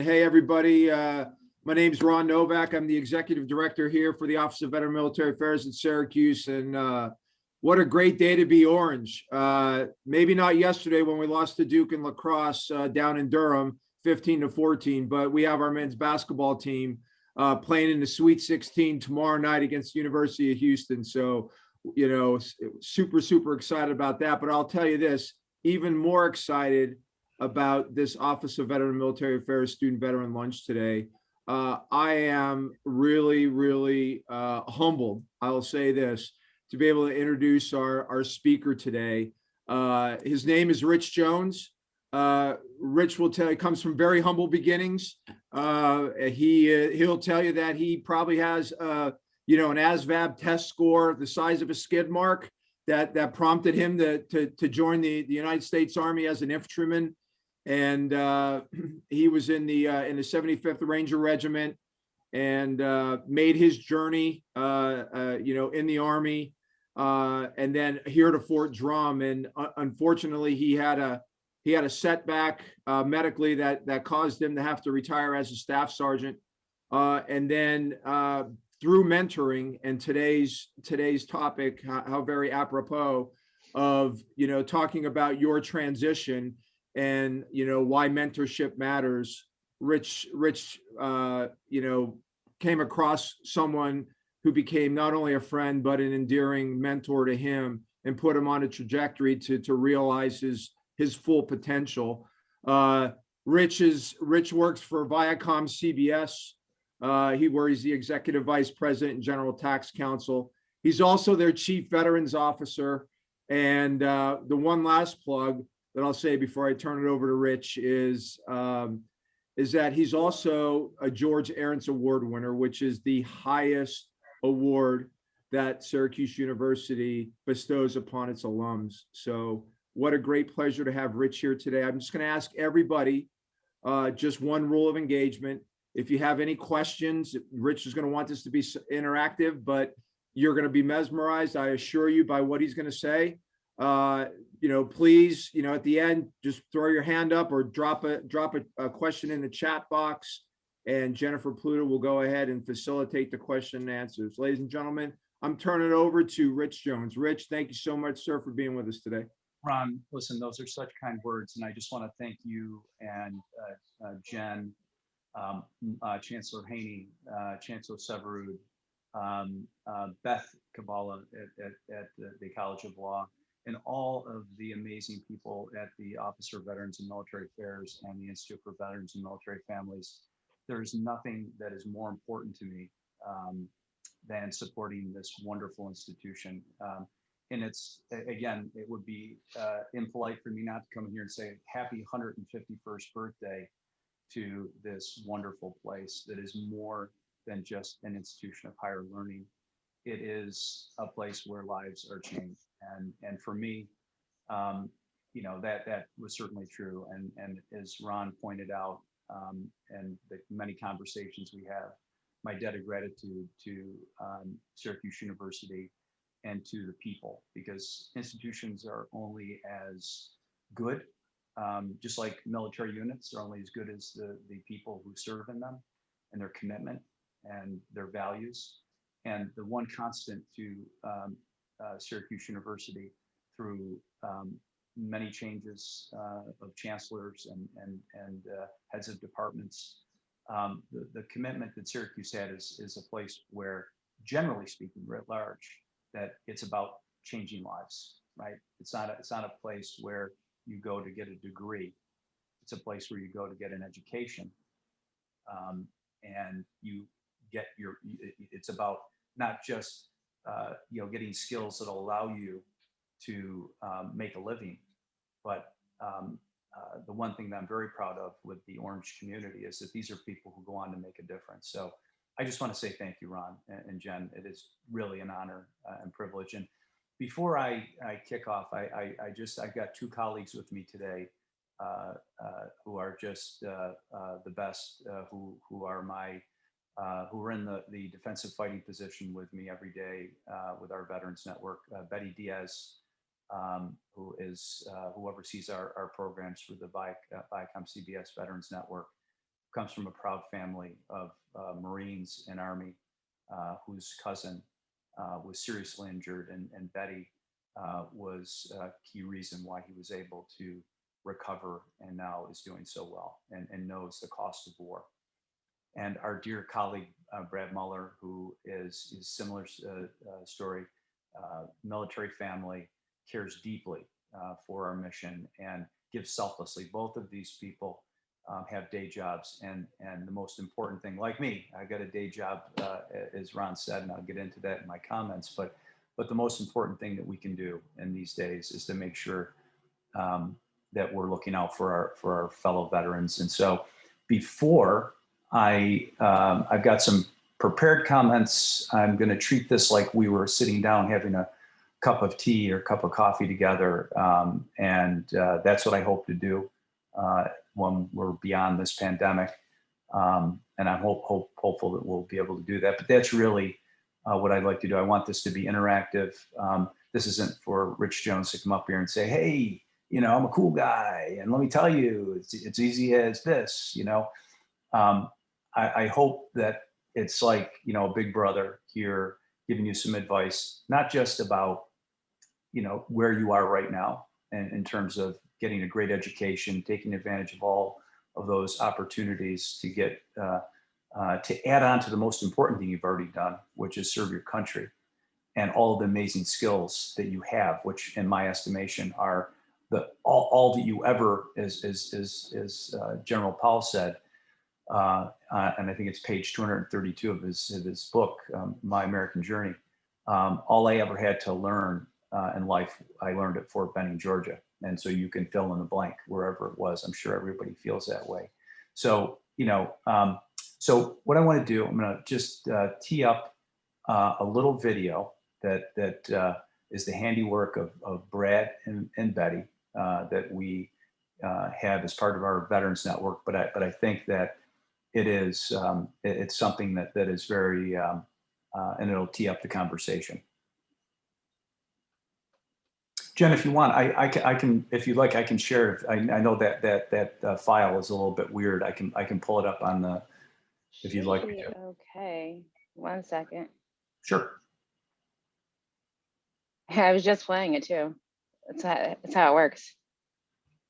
Hey, everybody. My name is Ron Novak. I'm the executive director here for the Office of Veteran Military Affairs at Syracuse. And what a great day to be Orange. Maybe not yesterday when we lost to Duke in lacrosse down in Durham, 15-14, but we have our men's basketball team playing in the Sweet 16 tomorrow night against the University of Houston. So, super, super excited about that. But I'll tell you this, even more excited about this Office of Veteran Military Affairs Student Veteran Lunch today. I am really, really humbled, I'll say this, to be able to introduce our speaker today. His name is Rich Jones. Rich will tell you, comes from very humble beginnings. He'll tell you that he probably has an ASVAB test score the size of a skid mark that prompted him to join the United States Army as an infantryman. And he was in the 75th Ranger Regiment and made his journey, in the Army, and then here to Fort Drum. And unfortunately, he had a setback medically that caused him to have to retire as a staff sergeant. And then through mentoring and today's topic, how very apropos of talking about your transition and why mentorship matters. Rich came across someone who became not only a friend but an endearing mentor to him and put him on a trajectory to realize his full potential. Rich works for Viacom CBS, where he's the executive vice president and general tax counsel. He's also their chief veterans officer. And the one last plug that I'll say before I turn it over to Rich is that he's also a George Arentz Award winner, which is the highest award that Syracuse University bestows upon its alums. So what a great pleasure to have Rich here today. I'm just going to ask everybody just one rule of engagement. If you have any questions, Rich is going to want this to be interactive, but you're going to be mesmerized, I assure you, by what he's going to say. Please, at the end, just throw your hand up or drop a question in the chat box, and Jennifer Pluto will go ahead and facilitate the question and answers. Ladies and gentlemen, I'm turning it over to Rich Jones. Rich, thank you so much, sir, for being with us today. Ron, listen, those are such kind words, and I just want to thank you and Jen, Chancellor Haney, Chancellor Severud, Beth Kabbalah at the College of Law, and all of the amazing people at the Office of Veterans and Military Affairs and the Institute for Veterans and Military Families. There's nothing that is more important to me than supporting this wonderful institution. And it's, again, it would be impolite for me not to come in here and say happy 151st birthday to this wonderful place that is more than just an institution of higher learning. It is a place where lives are changed. And for me, that was certainly true. And as Ron pointed out, and the many conversations we have, my debt of gratitude to Syracuse University and to the people, because institutions are only as good, just like military units are only as good as the people who serve in them and their commitment and their values. And the one constant to Syracuse University through many changes of chancellors and heads of departments, the commitment that Syracuse had is a place where, generally speaking, writ large, that it's about changing lives, right? It's not a place where you go to get a degree. It's a place where you go to get an education, and you get it's about not just getting skills that'll allow you to make a living, but the one thing that I'm very proud of with the Orange community is that these are people who go on to make a difference. So I just want to say thank you, Ron and Jen. It is really an honor and privilege. And before I kick off, I've got two colleagues with me today who are just the best, who are in the defensive fighting position with me every day with our Veterans Network. Betty Diaz, who oversees our programs for the Viacom CBS Veterans Network, comes from a proud family of Marines and Army, whose cousin was seriously injured, and Betty was a key reason why he was able to recover and now is doing so well and knows the cost of war. And our dear colleague, Brad Muller, who is similar story, military family, cares deeply for our mission and gives selflessly. Both of these people have day jobs. And the most important thing, like me, I got a day job, as Ron said, and I'll get into that in my comments, but the most important thing that we can do in these days is to make sure that we're looking out for our fellow veterans. And so before I've got some prepared comments. I'm going to treat this like we were sitting down having a cup of tea or cup of coffee together. And that's what I hope to do when we're beyond this pandemic. And I'm hopeful that we'll be able to do that. But that's really what I'd like to do. I want this to be interactive. This isn't for Rich Jones to come up here and say, hey, I'm a cool guy. And let me tell you, it's easy as this, I hope that it's like, a big brother here giving you some advice, not just about, where you are right now and in terms of getting a great education, taking advantage of all of those opportunities to get, to add on to the most important thing you've already done, which is serve your country, and all of the amazing skills that you have, which in my estimation are all that you ever, as General Powell said, and I think it's page 232 of his book, My American Journey. All I ever had to learn in life, I learned at Fort Benning, Georgia. And so you can fill in the blank wherever it was. I'm sure everybody feels that way. So, so what I want to do, I'm going to just tee up a little video that is the handiwork of Brad and Betty that we have as part of our Veterans Network. But I think that it is it's something that is very and it'll tee up the conversation. Jen, if you want, I can, if you'd like, I can share. I know that file is a little bit weird. I can pull it up on the, if you'd like me to. Okay, 1 second. Sure. I was just playing it too. That's how it works.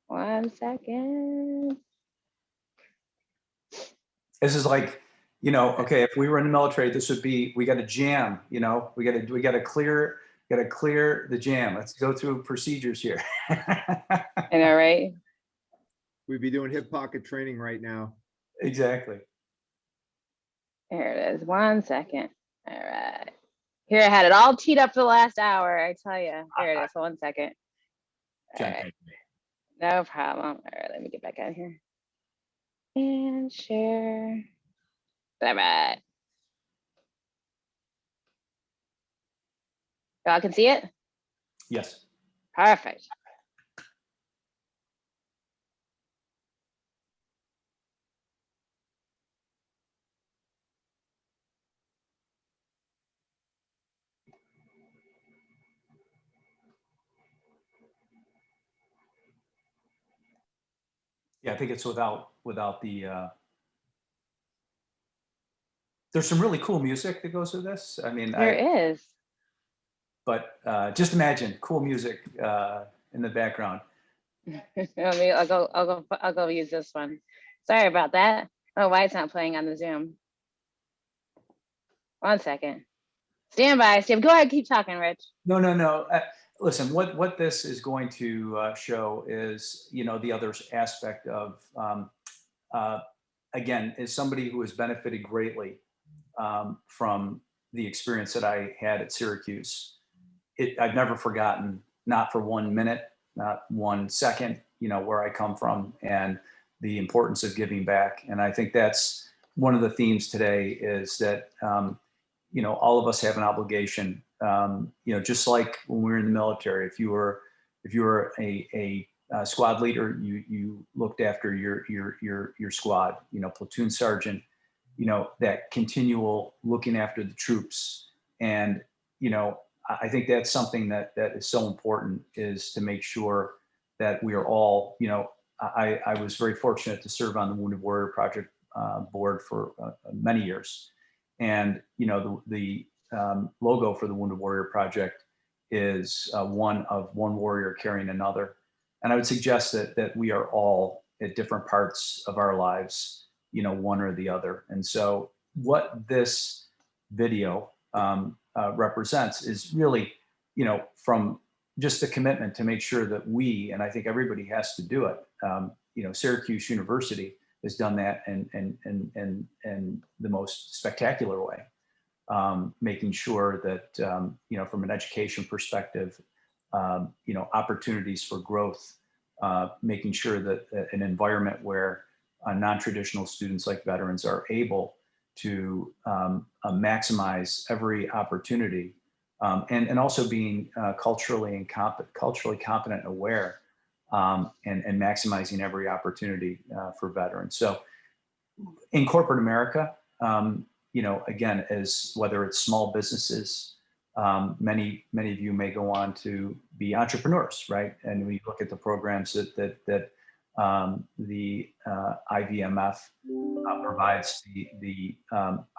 1 second. This is like, okay, if we were in the military, this would be, we got to jam, we got to clear the jam. Let's go through procedures here. I know, right? We'd be doing hip pocket training right now. Exactly. Here it is. 1 second. All right. Here, I had it all teed up for the last hour. I tell you. Here it is. 1 second. All right. No problem. All right, let me get back out here and share. All right. Y'all can see it? Yes. Perfect. Yeah, I think it's without the, there's some really cool music that goes with this. I mean, There is. But just imagine cool music in the background. I'll go use this one. Sorry about that. Oh, why it's not playing on the Zoom. 1 second. Stand by, Steve. Go ahead, keep talking, Rich. No. Listen, what this is going to show is, the other aspect of, again, is somebody who has benefited greatly from the experience that I had at Syracuse. I've never forgotten, not for 1 minute, not 1 second, where I come from and the importance of giving back. And I think that's one of the themes today is that, all of us have an obligation, just like when we were in the military. If you were a squad leader, you looked after your squad, platoon sergeant, that continual looking after the troops. And, I think that's something that is so important, is to make sure that we are all, I was very fortunate to serve on the Wounded Warrior Project board for many years. And, you know, the logo for the Wounded Warrior Project is one of one warrior carrying another. And I would suggest that we are all at different parts of our lives, you know, one or the other. And so what this video represents is really, you know, from just the commitment to make sure that we, and I think everybody has to do it. You know, Syracuse University has done that in the most spectacular way, making sure that, you know, from an education perspective, you know, opportunities for growth, making sure that an environment where non-traditional students like veterans are able to maximize every opportunity, and also being culturally competent and aware, and maximizing every opportunity for veterans. So in corporate America, you know, again, as whether it's small businesses, many of you may go on to be entrepreneurs, right? And we look at the programs that the IVMF provides, the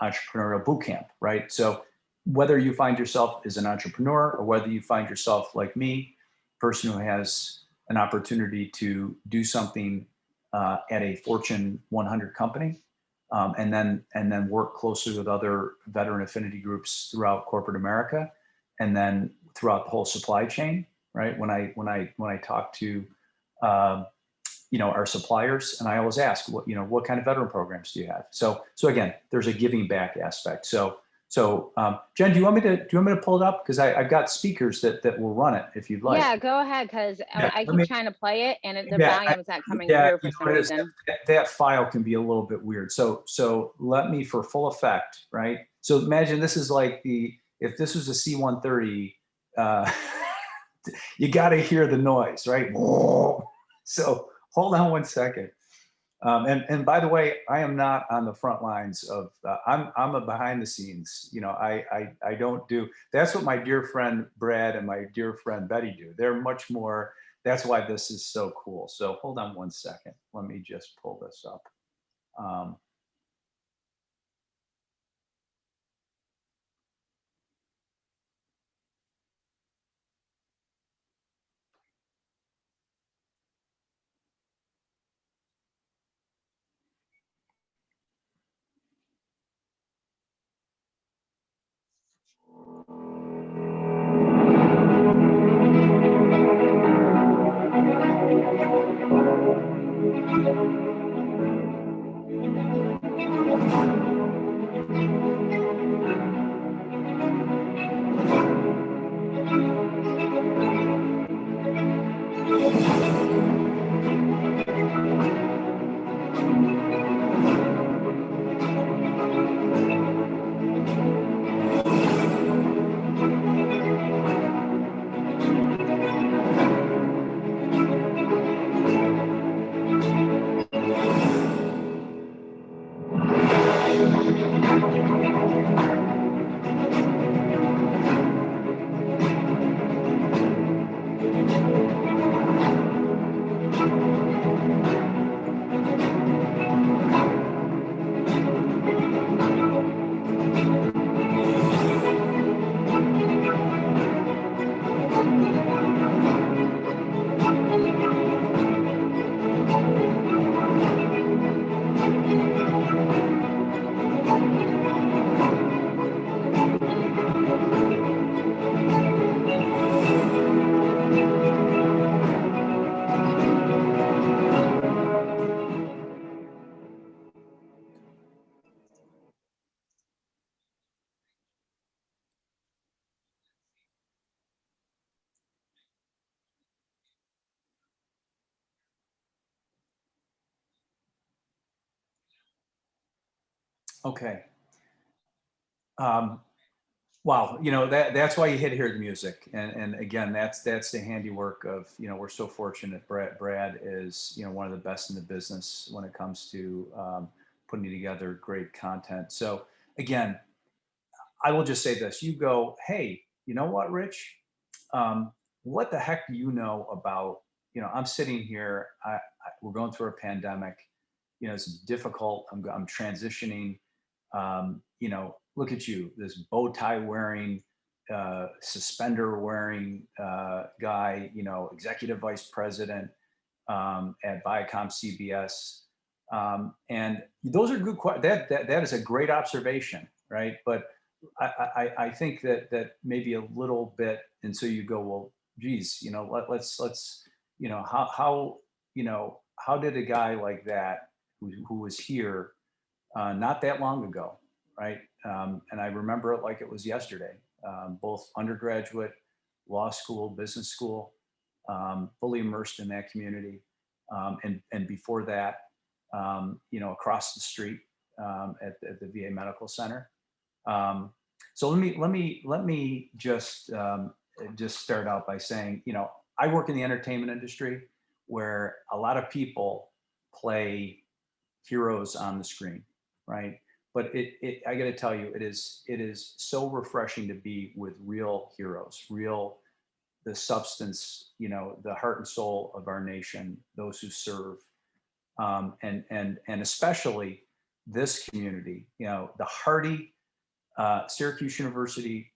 entrepreneurial boot camp, right? So whether you find yourself as an entrepreneur or whether you find yourself like me, person who has an opportunity to do something at a Fortune 100 company, and then work closely with other veteran affinity groups throughout corporate America, and then throughout the whole supply chain, right? When I talk to you know, our suppliers, and I always ask, what kind of veteran programs do you have? So again, there's a giving back aspect. So Jen, do you want me to pull it up? Because I've got speakers that will run it if you'd like. Yeah, go ahead, because I keep trying to play it and the Yeah, volume's not coming through for some reason. That file can be a little bit weird. So let me, for full effect, right? So imagine this is like if this was a C-130, you got to hear the noise, right? So hold on one second. And by the way, I am not on the front lines of, I'm a behind the scenes, you know, I don't do, that's what my dear friend Brad and my dear friend Betty do. They're much more, that's why this is so cool. So hold on one second. Let me just pull this up. Okay. Wow, you know, that's why you hit hear the music, and again, that's the handiwork of, you know, we're so fortunate. Brad is, you know, one of the best in the business when it comes to putting together great content. So again, I will just say this: you go, hey, you know what, Rich? What the heck do you know about? You know, I'm sitting here. We're going through a pandemic. you know, it's difficult. I'm transitioning. You know, look at you, this bow tie wearing, suspender wearing guy, you know, executive vice president at Viacom CBS. And those are good. That is a great observation, right? But I think that maybe a little bit, and so you go, well, geez, you know, let's, you know, how you know, how did a guy like that who was here not that long ago, right? And I remember it like it was yesterday. Both undergraduate, law school, business school, fully immersed in that community, and before that, you know, across the street at the VA Medical Center. So let me just start out by saying, you know, I work in the entertainment industry where a lot of people play heroes on the screen, right? But I got to tell you, it is so refreshing to be with real heroes, the substance, you know, the heart and soul of our nation, those who serve, and especially this community, you know, the hardy Syracuse University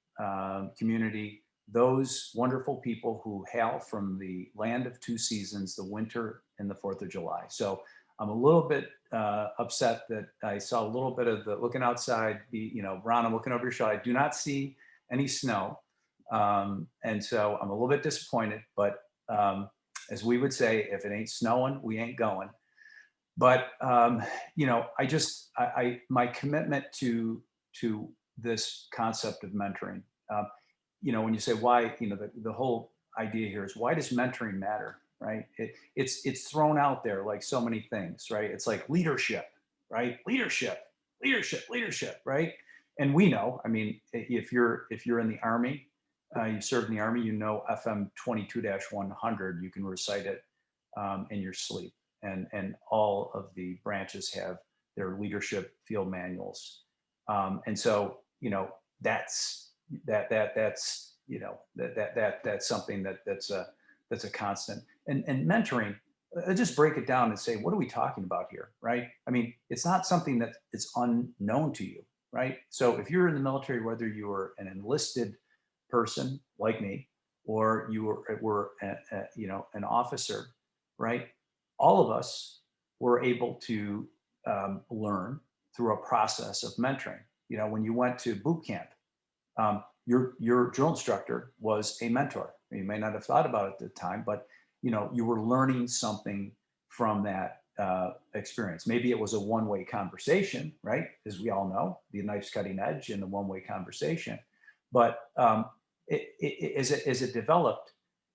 community, those wonderful people who hail from the land of two seasons, the winter and the 4th of July. So I'm a little bit upset that I saw a little bit of the looking outside, you know, Ron, I'm looking over your shoulder. I do not see any snow. And so I'm a little bit disappointed, but as we would say, if it ain't snowing, we ain't going. But, you know, my commitment to this concept of mentoring, you know, when you say why, you know, the whole idea here is, why does mentoring matter, right? It's thrown out there like so many things, right? It's like leadership, right? Leadership, right? And we know, I mean, if you're in the Army, you serve in the Army, you know, FM 22-100, you can recite it in your sleep. And all of the branches have their leadership field manuals. And so, you know, that's you know, that's something that's a constant. And mentoring, just break it down and say, what are we talking about here, right? I mean, it's not something that is unknown to you, right? So if you're in the military, whether you were an enlisted person like me, or you were you know, an officer, right? All of us were able to learn through a process of mentoring. You know, when you went to boot camp, your drill instructor was a mentor. You may not have thought about it at the time, but you know, you were learning something from that experience. Maybe it was a one-way conversation, right? As we all know, the knife's cutting edge in the one-way conversation. But as it developed,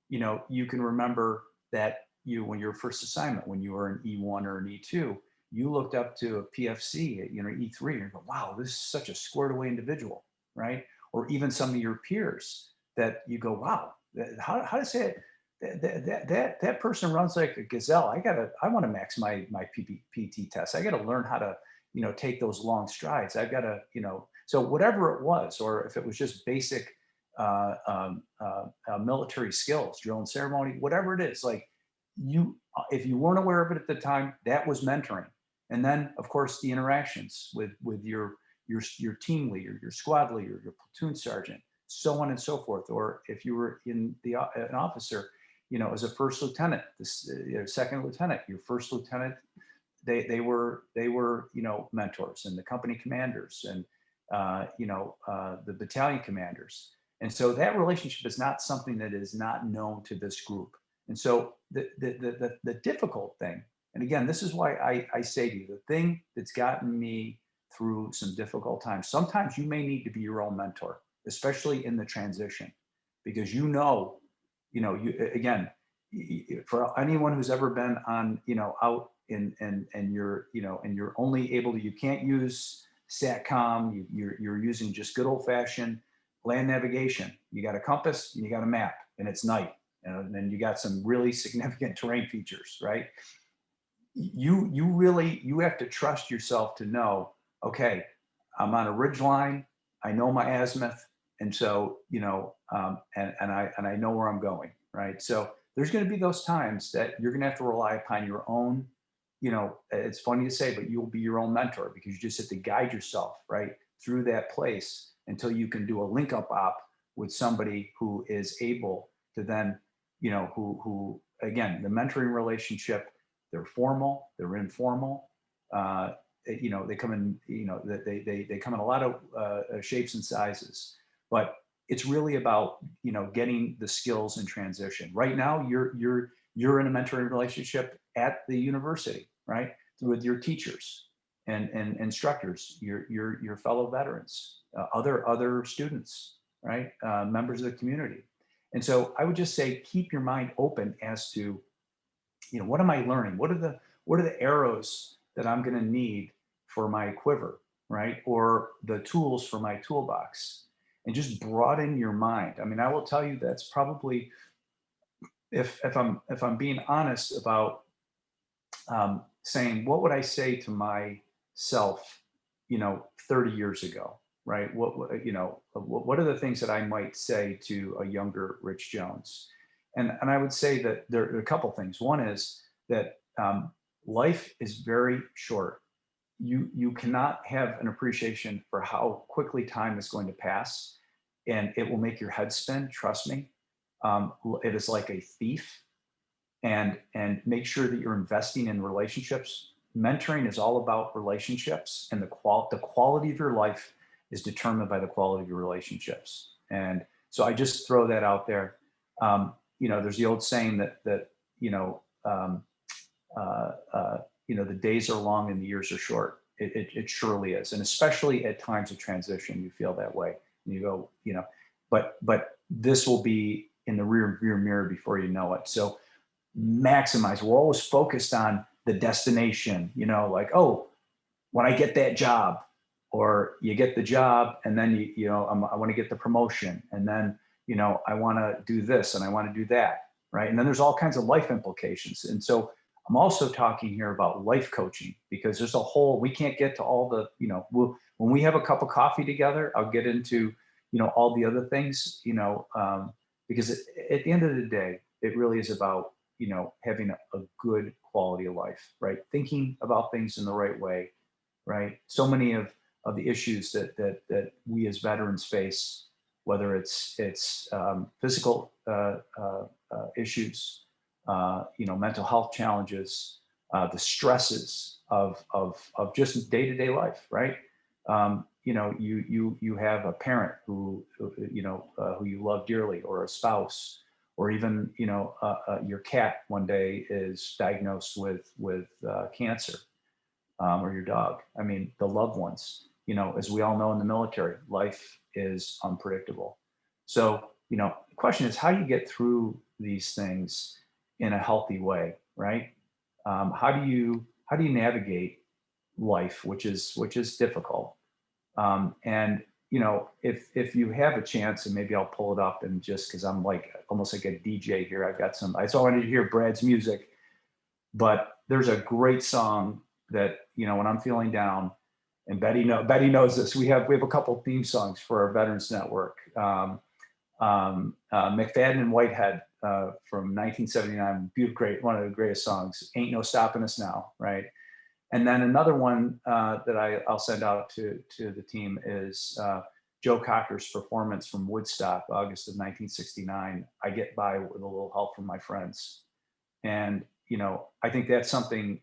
you know, you can remember that when your first assignment, when you were an E1 or an E2, you looked up to a PFC, you know, E3, and you go, wow, this is such a squared away individual, right? Or even some of your peers that you go, wow, how to say it? That person runs like a gazelle. I want to max my PT test. I got to learn how to, you know, take those long strides. I've got to, you know, so whatever it was, or if it was just basic military skills, drill and ceremony, whatever it is, like if you weren't aware of it at the time, that was mentoring. And then of course the interactions with your team leader, your squad leader, your platoon sergeant, so on and so forth. Or if you were an officer, you know, as a first lieutenant, second lieutenant, your first lieutenant, they were, you know, mentors, and the company commanders, and you know, the battalion commanders. And so that relationship is not something that is not known to this group. And so the difficult thing, and again, this is why I say to you, the thing that's gotten me through some difficult times, sometimes you may need to be your own mentor, especially in the transition, because you know, again, for anyone who's ever been on, you know, out and you're, you know, and you're only able to, you can't use SATCOM, you're using just good old fashioned land navigation. You got a compass and you got a map, and it's night. And then you got some really significant terrain features, right? You have to trust yourself to know, okay, I'm on a ridge line, I know my azimuth, and so, you know, and I know where I'm going, right? So there's going to be those times that you're going to have to rely upon your own it's funny to say, but you'll be your own mentor because you just have to guide yourself right through that place until you can do a link up op with somebody who is able to then, who again, the mentoring relationship, they're formal, they're informal. They come in, they come in a lot of shapes and sizes, but it's really about, getting the skills in transition. Right now, you're in a mentoring relationship at the university, right? With your teachers and instructors, your fellow veterans, other students, right? Members of the community. And so I would just say, keep your mind open as to, what am I learning? What are the arrows that I'm going to need for my quiver, right? Or the tools for my toolbox, and just broaden your mind. I mean, I will tell you that's probably, if I'm being honest about saying, what would I say to myself, 30 years ago, right? What are the things that I might say to a younger Rich Jones? And I would say that there are a couple things. One is that life is very short. You cannot have an appreciation for how quickly time is going to pass, and it will make your head spin. Trust me. It is like a thief. And make sure that you're investing in relationships. Mentoring is all about relationships, and the quality of your life is determined by the quality of your relationships. And so I just throw that out there. There's the old saying that the days are long and the years are short. It surely is, and especially at times of transition, you feel that way. And you go, but this will be in the rear mirror before you know it. So maximize. We're always focused on the destination, like, oh, when I get that job, or you get the job and then I want to get the promotion, and then I want to do this and I want to do that, right? And then there's all kinds of life implications. And so I'm also talking here about life coaching, because there's we can't get to all the, when we have a cup of coffee together, I'll get into, all the other things, because at the end of the day, it really is about, having a good quality of life, right? Thinking about things in the right way, right? So many of the issues that we as veterans face, whether it's physical issues, mental health challenges, the stresses of just day-to-day life, right? You have a parent who you love dearly, or a spouse, or even your cat one day is diagnosed with cancer, or your dog. I mean, the loved ones. As we all know in the military, life is unpredictable. So the question is, how do you get through these things in a healthy way, right? How do you navigate life, which is difficult? And if you have a chance, and maybe I'll pull it up, and just because I'm almost like a DJ here, I've got some. I wanted to hear Brad's music, but there's a great song that when I'm feeling down, and Betty knows this. We have a couple of theme songs for our Veterans Network. McFadden and Whitehead from 1979, great, one of the greatest songs. Ain't No Stopping Us Now, right? And then another one that I'll send out to the team is Joe Cocker's performance from Woodstock, August of 1969. I Get By with a Little Help from My Friends. And, I think that's something,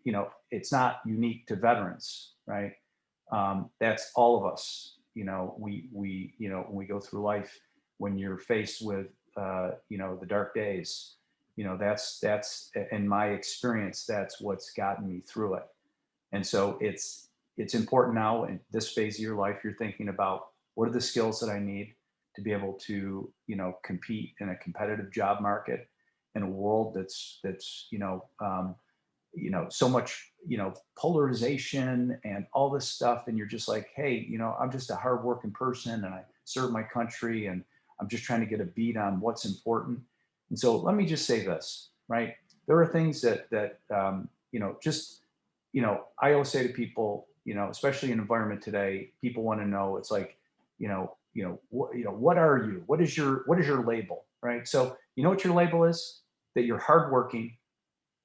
it's not unique to veterans, right? That's all of us. We when we go through life, when you're faced with, the dark days, that's in my experience, that's what's gotten me through it. And so it's important now in this phase of your life, you're thinking about, what are the skills that I need to be able to, compete in a competitive job market, in a world that's so much, polarization and all this stuff. And you're just like, hey, I'm just a hardworking person, and I serve my country, and I'm just trying to get a beat on what's important. And so let me just say this, right? There are things that I always say to people, especially in environment today, people want to know, it's like, what are you? What is your label, right? So what your label is? That you're hardworking,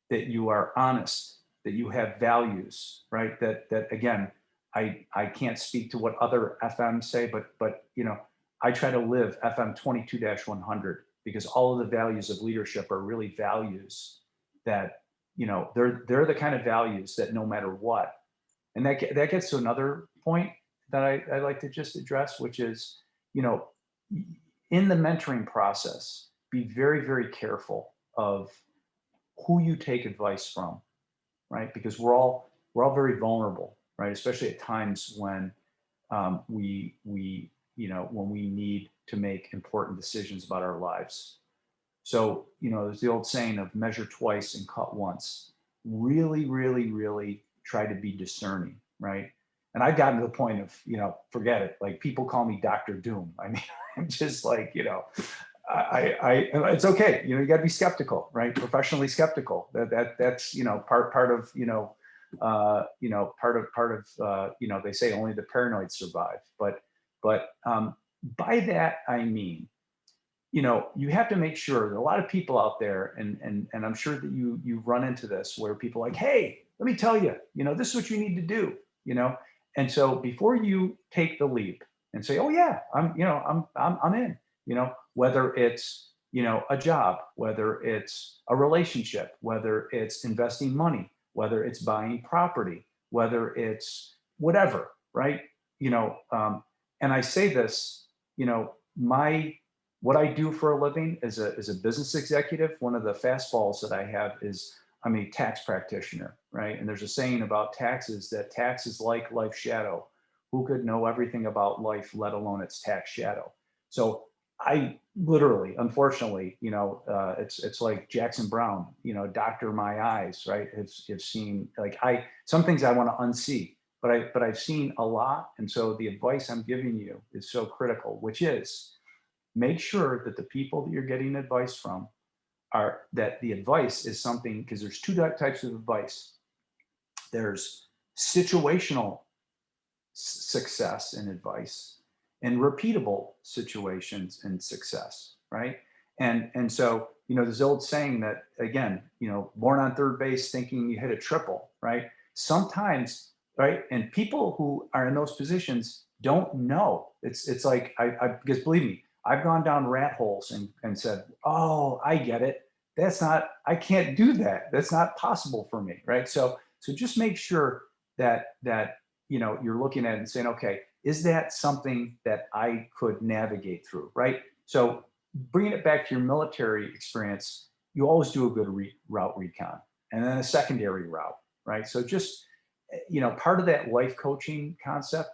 that you are honest, that you have values, right? That again, I can't speak to what other FMs say, but you know, I try to live FM 22-100 because all of the values of leadership are really values that, you know, they're the kind of values that no matter what. And that gets to another point that I like to just address, which is, you know, in the mentoring process, be very, very careful of who you take advice from, right? Because we're all very vulnerable, right? Especially at times when we you know, when we need to make important decisions about our lives. So, you know, there's the old saying of measure twice and cut once. Really, really, really try to be discerning, right? And I've gotten to the point of, you know, forget it. Like people call me Dr. Doom. I mean, I'm just like, you know, it's okay. You know, you got to be skeptical, right? Professionally skeptical. That's, you know, part of, you know, part of, you know, they say only the paranoid survive. But by that I mean, you know, you have to make sure that a lot of people out there, and I'm sure that you've run into this where people are like, hey, let me tell you, you know, this is what you need to do, you know. And so before you take the leap and say, oh yeah, I'm in, you know, whether it's, you know, a job, whether it's a relationship, whether it's investing money, whether it's buying property, whether it's whatever, right? You know, and I say this, you know, what I do for a living as a business executive, one of the fastballs that I have is I'm a tax practitioner, right? And there's a saying about taxes that tax is like life's shadow. Who could know everything about life, let alone its tax shadow? So I literally, unfortunately, you know, it's like Jackson Brown, you know, doctor my eyes, right? Have seen like some things I want to unsee, but I've seen a lot, and so the advice I'm giving you is so critical, which is make sure that the people that you're getting advice from are that the advice is something, because there's two types of advice. There's situational success and advice and repeatable situations and success, right? And so, you know, there's the old saying that, again, you know, born on third base thinking you hit a triple, right? Sometimes, right? And people who are in those positions don't know. It's like because believe me, I've gone down rat holes and said, oh, I get it. I can't do that. That's not possible for me, right? So just make sure that you know, you're looking at it and saying, okay, is that something that I could navigate through, right? So bringing it back to your military experience, you always do a good route recon and then a secondary route, right? So just, you know, part of that life coaching concept,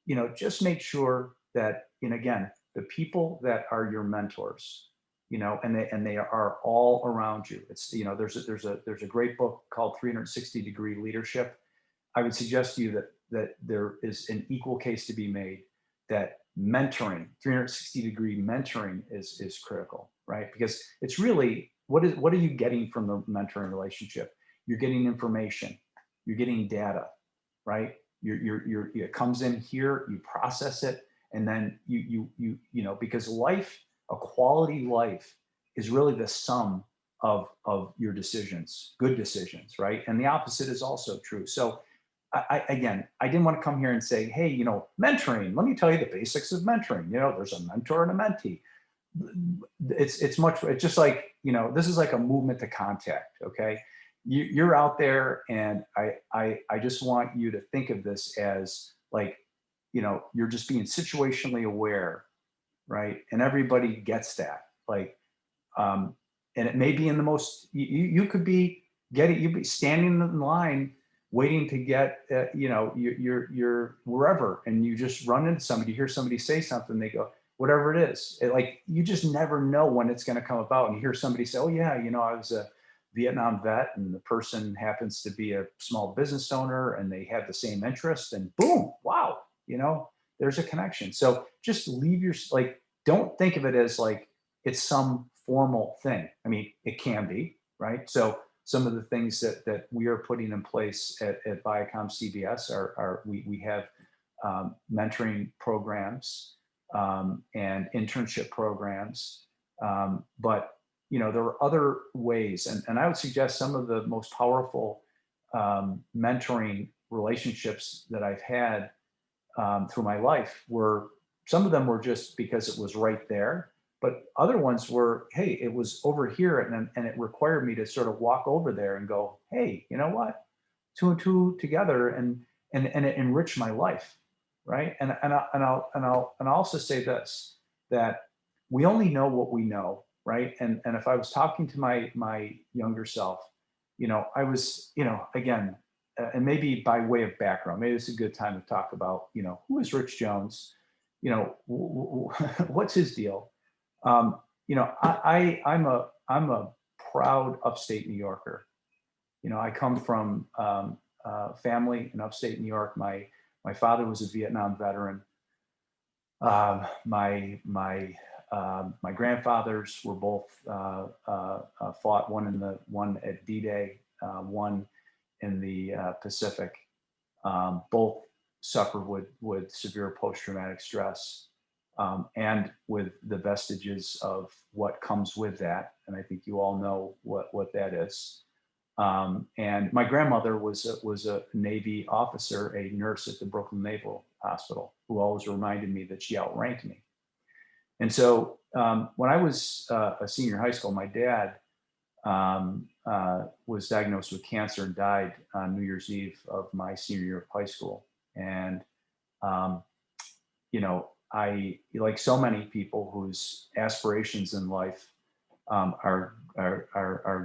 you know, just make sure that, and again, the people that are your mentors, you know, and they are all around you. It's, you know, there's a great book called 360-Degree Leadership. I would suggest to you that there is an equal case to be made that mentoring, 360-degree mentoring is critical, right? Because it's really, what are you getting from the mentoring relationship? You're getting information, you're getting data, right? It comes in here, you process it, and then you know, because life, a quality life is really the sum of your decisions, good decisions, right? And the opposite is also true. So again, I didn't want to come here and say, hey, you know, mentoring, let me tell you the basics of mentoring. You know, there's a mentor and a mentee. It's just like, you know, this is like a movement to contact. Okay. You're out there, and I just want you to think of this as like, you know, you're just being situationally aware, right? And everybody gets that. Like, and it may be in the most, you could be you'd be standing in line waiting to get, you know, you're wherever, and you just run into somebody, you hear somebody say something, they go, whatever it is, like, you just never know when it's going to come about. And you hear somebody say, oh yeah, you know, I was a Vietnam vet, and the person happens to be a small business owner and they have the same interest, and boom, wow, you know, there's a connection. So just leave like, don't think of it as like it's some formal thing. I mean, it can be, right? So some of the things that we are putting in place at Viacom CBS are we have mentoring programs and internship programs, but you know, there are other ways, and I would suggest some of the most powerful mentoring relationships that I've had through my life were, some of them were just because it was right there, but other ones were, hey, it was over here, and it required me to sort of walk over there and go, hey, you know what, two and two together, and it enriched my life, right? And I'll also say this, that we only know what we know, right? And if I was talking to my younger self, I was, again, and maybe by way of background, maybe it's a good time to talk about, who is Rich Jones? What's his deal? I'm a proud upstate New Yorker. I come from family in upstate New York. My father was a Vietnam veteran. My grandfathers were both fought, one at D-Day, one in the Pacific. Both suffered with severe post-traumatic stress, and with the vestiges of what comes with that. And I think you all know what that is. And my grandmother was a Navy officer, a nurse at the Brooklyn Naval Hospital, who always reminded me that she outranked me. And so when I was a senior in high school, my dad was diagnosed with cancer and died on New Year's Eve of my senior year of high school. And, I, like so many people whose aspirations in life are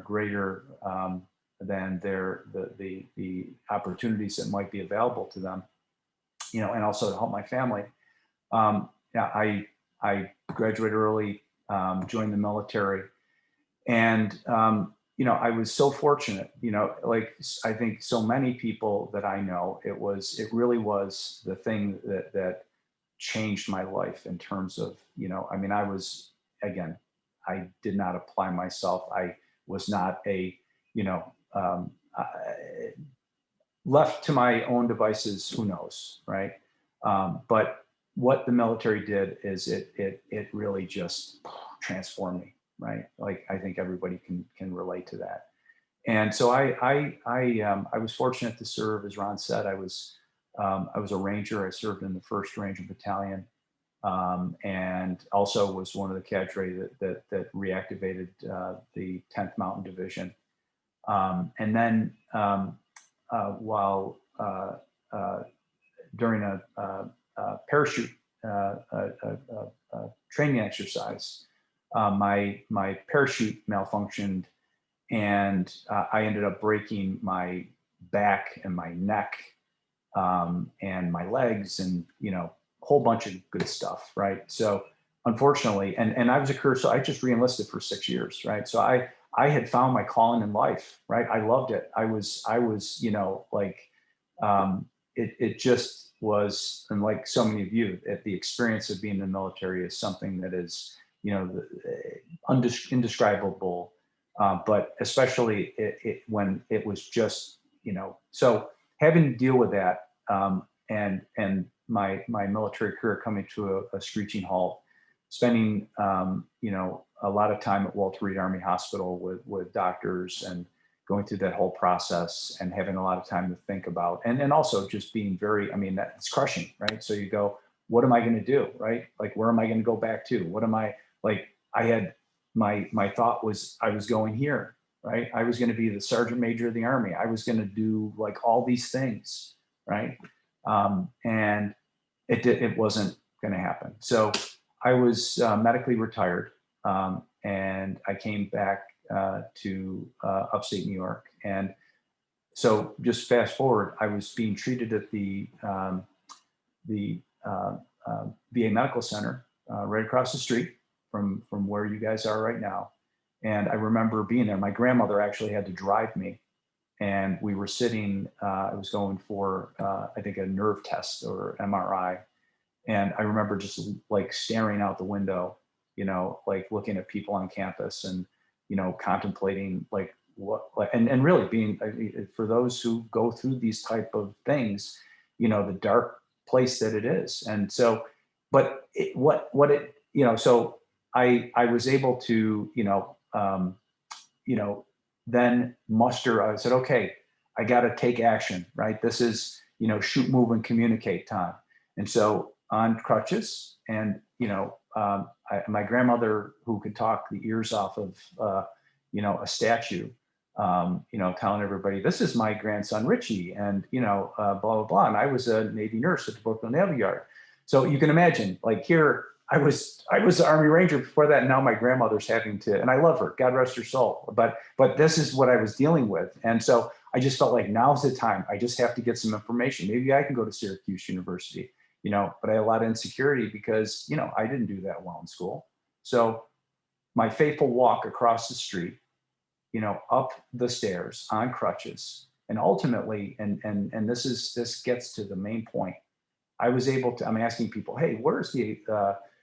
greater than the opportunities that might be available to them, and also to help my family. I graduated early, joined the military, and I was so fortunate, like I think so many people that I know, it really was the thing that changed my life in terms of, I was, again, I did not apply myself. I was not left to my own devices, who knows, right? But what the military did is it really just transformed me, right? Like I think everybody can relate to that. And so I was fortunate to serve, as Ron said. I was a Ranger. I served in the 1st Ranger Battalion, and also was one of the cadre that reactivated the 10th Mountain Division. And then while during a parachute training exercise, my parachute malfunctioned, and I ended up breaking my back and my neck, and my legs, and a whole bunch of good stuff, right? So unfortunately, and I was a career, so I just re-enlisted for 6 years, right? So I had found my calling in life, right? I loved it. I was, it just was, and like so many of you, the experience of being in the military is something that is, indescribable. But especially when it was just, so having to deal with that, and my military career coming to a screeching halt, spending, a lot of time at Walter Reed Army Hospital with doctors, and going through that whole process, and having a lot of time to think about, and also just being very, that's crushing, right? So you go, what am I going to do, right? Like, where am I going to go back to? What am I, like, I had, my thought was, I was going here, right? I was going to be the Sergeant Major of the Army. I was going to do like all these things, right? And it wasn't going to happen. So I was medically retired, and I came back to upstate New York. And so just fast forward, I was being treated at the VA Medical Center right across the street from where you guys are right now. And I remember being there. My grandmother actually had to drive me, and we were sitting, I was going for, I think, a nerve test or MRI. And I remember just like staring out the window, like looking at people on campus, and, contemplating like and really being, for those who go through these type of things, the dark place that it is. And so, but so I was able to, then muster, I said, okay, I got to take action, right? This is, shoot, move, and communicate time. And so on crutches, and, my grandmother, who could talk the ears off of, a statue, telling everybody, this is my grandson, Richie, and, blah, blah, blah. And I was a Navy nurse at the Brooklyn Navy Yard. So you can imagine, like, here, I was the Army Ranger before that. And now my grandmother's having to, and I love her, God rest her soul. But this is what I was dealing with. And so I just felt like now's the time. I just have to get some information. Maybe I can go to Syracuse University, but I had a lot of insecurity because, I didn't do that well in school. So my fateful walk across the street, up the stairs on crutches, and ultimately, and this gets to the main point. I was able to, I'm asking people, hey, where's the,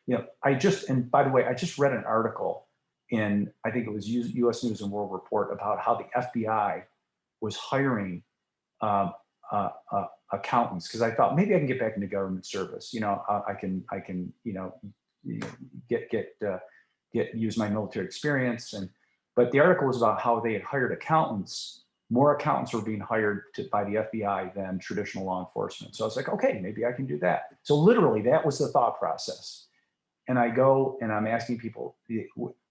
and by the way, I just read an article in, I think it was US News and World Report, about how the FBI was hiring accountants, because I thought maybe I can get back into government service. I can use my military experience. But the article was about how they had hired accountants. More accountants were being hired by the FBI than traditional law enforcement. So I was like, okay, maybe I can do that. So literally, that was the thought process. And I go and I'm asking people,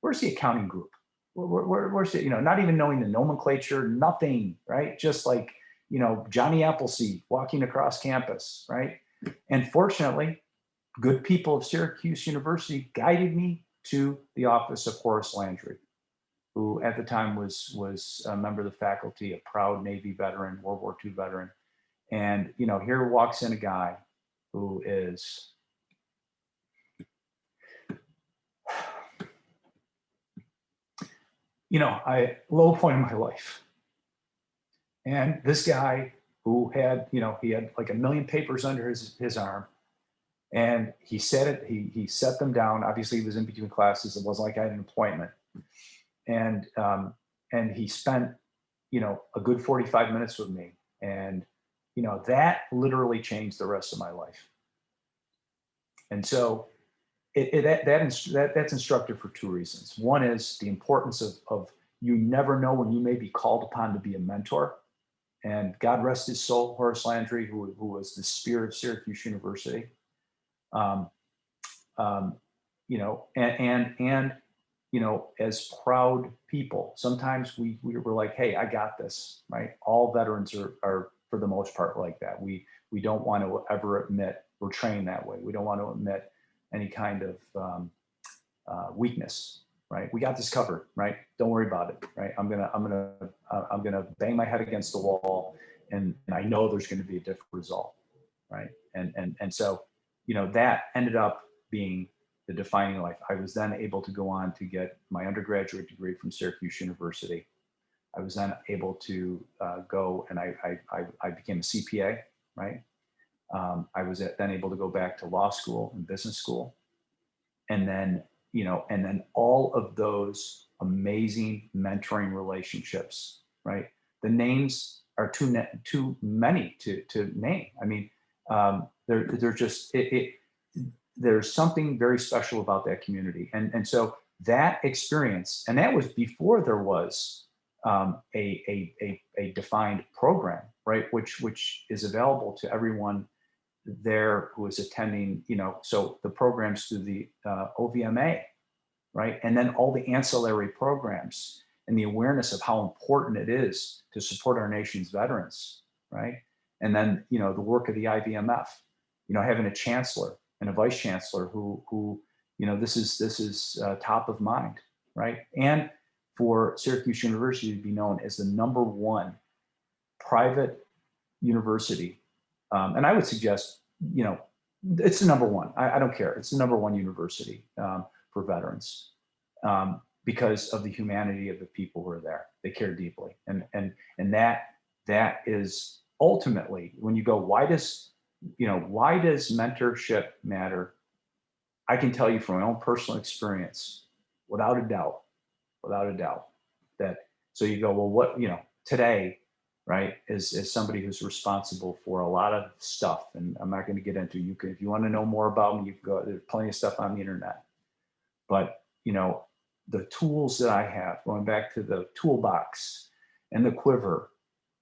where's the accounting group? Where's it? Not even knowing the nomenclature, nothing, right? Just like, Johnny Appleseed walking across campus, right? And fortunately, good people of Syracuse University guided me to the office of Horace Landry, who at the time was a member of the faculty, a proud Navy veteran, World War II veteran. And, here walks in a guy who is, low point in my life. And this guy who had, he had like 1 million papers under his arm. And he said he set them down. Obviously, he was in between classes. It wasn't like I had an appointment. And he spent, a good 45 minutes with me. And, that literally changed the rest of my life. And so that's instructive for two reasons. One is the importance of you never know when you may be called upon to be a mentor. And God rest his soul, Horace Landry, who was the spirit of Syracuse University. As proud people, sometimes we were like, hey, I got this, right? All veterans are for the most part like that. We don't want to ever admit we're trained that way. We don't want to admit any kind of weakness, right? We got this covered, right? Don't worry about it, right? I'm gonna bang my head against the wall, and I know there's going to be a different result, right? And so, that ended up being the defining life. I was then able to go on to get my undergraduate degree from Syracuse University. I was then able to go and I became a CPA, right? I was then able to go back to law school and business school. And then, all of those amazing mentoring relationships, right? The names are too many to name. I mean, they're just, there's something very special about that community. And so that experience, and that was before there was a defined program, right? Which is available to everyone there who is attending, so the programs through the OVMA, right? And then all the ancillary programs and the awareness of how important it is to support our nation's veterans, right? And then, the work of the IVMF, having a chancellor and a vice chancellor who this is top of mind, right? And for Syracuse University to be known as the #1 private university. And I would suggest, it's the #1. I don't care. It's the #1 university for veterans because of the humanity of the people who are there. They care deeply. And that is ultimately, when you go, why does mentorship matter? I can tell you from my own personal experience, without a doubt, that, so you go, well, what, today, right, as somebody who's responsible for a lot of stuff, and I'm not going to get into, if you want to know more about me, you can go, there's plenty of stuff on the internet. But, the tools that I have, going back to the toolbox and the quiver,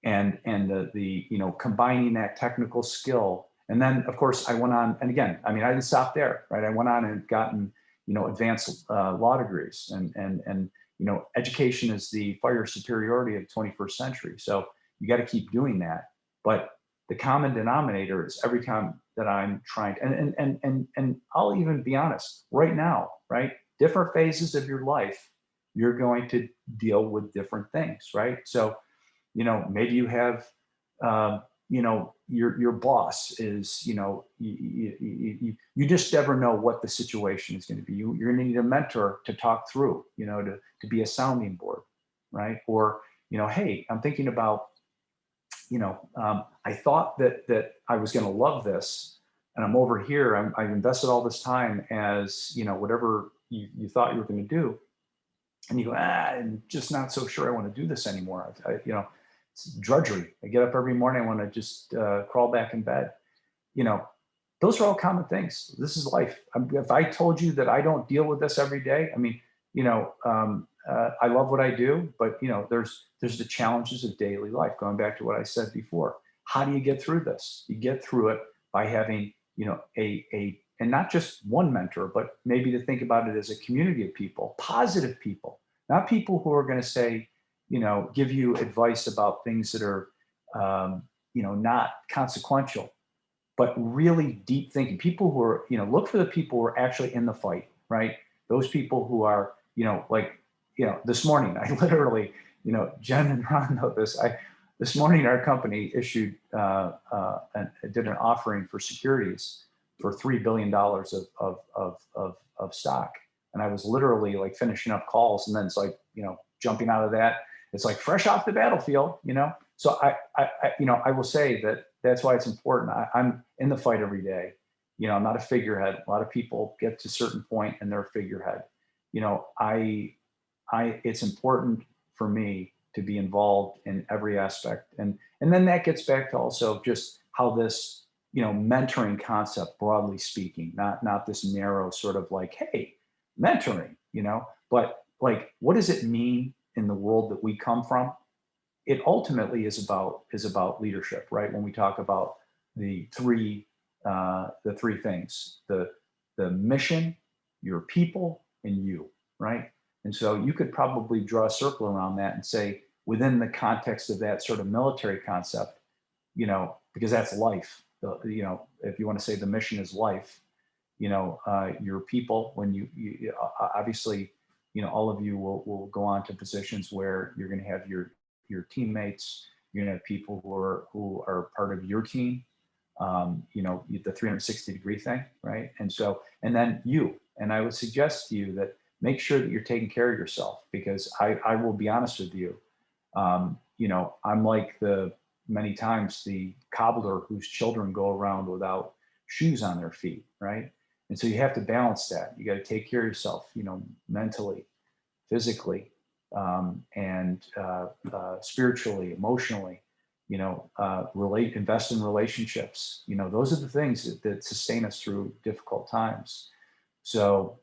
and the you know, combining that technical skill. And then of course I went on, and again, I mean, I didn't stop there, right? I went on and gotten, you know, advanced law degrees, and you know, education is the fire superiority of the 21st century. So you got to keep doing that. But the common denominator is every time that I'm trying to, and I'll even be honest, right now, right? Different phases of your life, you're going to deal with different things, right? So, you know, maybe you have, you know, your boss is, you know, you just never know what the situation is going to be. You're going to need a mentor to talk through, you know, to be a sounding board, right? Or, you know, hey, I'm thinking about, you know, I thought that I was going to love this, and I'm over here. I've invested all this time as, you know, whatever you thought you were going to do, and you go, I'm just not so sure I want to do this anymore. You know, it's drudgery. I get up every morning. I want to just crawl back in bed. You know, those are all common things. This is life. If I told you that I don't deal with this every day, I mean, you know, I love what I do, but you know, there's the challenges of daily life. Going back to what I said before, how do you get through this? You get through it by having, you know, and not just one mentor, but maybe to think about it as a community of people, positive people, not people who are going to say, you know, give you advice about things that are, you know, not consequential, but really deep thinking. People who are, you know, look for the people who are actually in the fight, right? Those people who are, you know, like, you know, this morning, I literally, you know, Jen and Ron know this. This morning, our company issued, did an offering for securities for $3 billion of stock. And I was literally like finishing up calls, and then it's like, you know, jumping out of that. It's like fresh off the battlefield, you know? So you know, I will say that that's why it's important. I'm in the fight every day. You know, I'm not a figurehead. A lot of people get to a certain point and they're a figurehead. You know, it's important for me to be involved in every aspect. And then that gets back to also just how this, you know, mentoring concept, broadly speaking, not this narrow sort of like, hey, mentoring, you know, but like, what does it mean in the world that we come from? It ultimately is about leadership, right? When we talk about the three things, the mission, your people, and you, right? And so you could probably draw a circle around that and say, within the context of that sort of military concept, you know, because that's life. You know, if you want to say the mission is life, you know, your people, when you obviously, you know, all of you will go on to positions where you're going to have your teammates, you're going to have people who are part of your team, you know, the 360-degree thing, right? And so, and then you, and I would suggest to you that make sure that you're taking care of yourself, because I will be honest with you, you know, I'm like many times the cobbler whose children go around without shoes on their feet, right? And so you have to balance that. You got to take care of yourself, you know, mentally, physically, and spiritually, emotionally, you know, invest in relationships. You know, those are the things that sustain us through difficult times. So,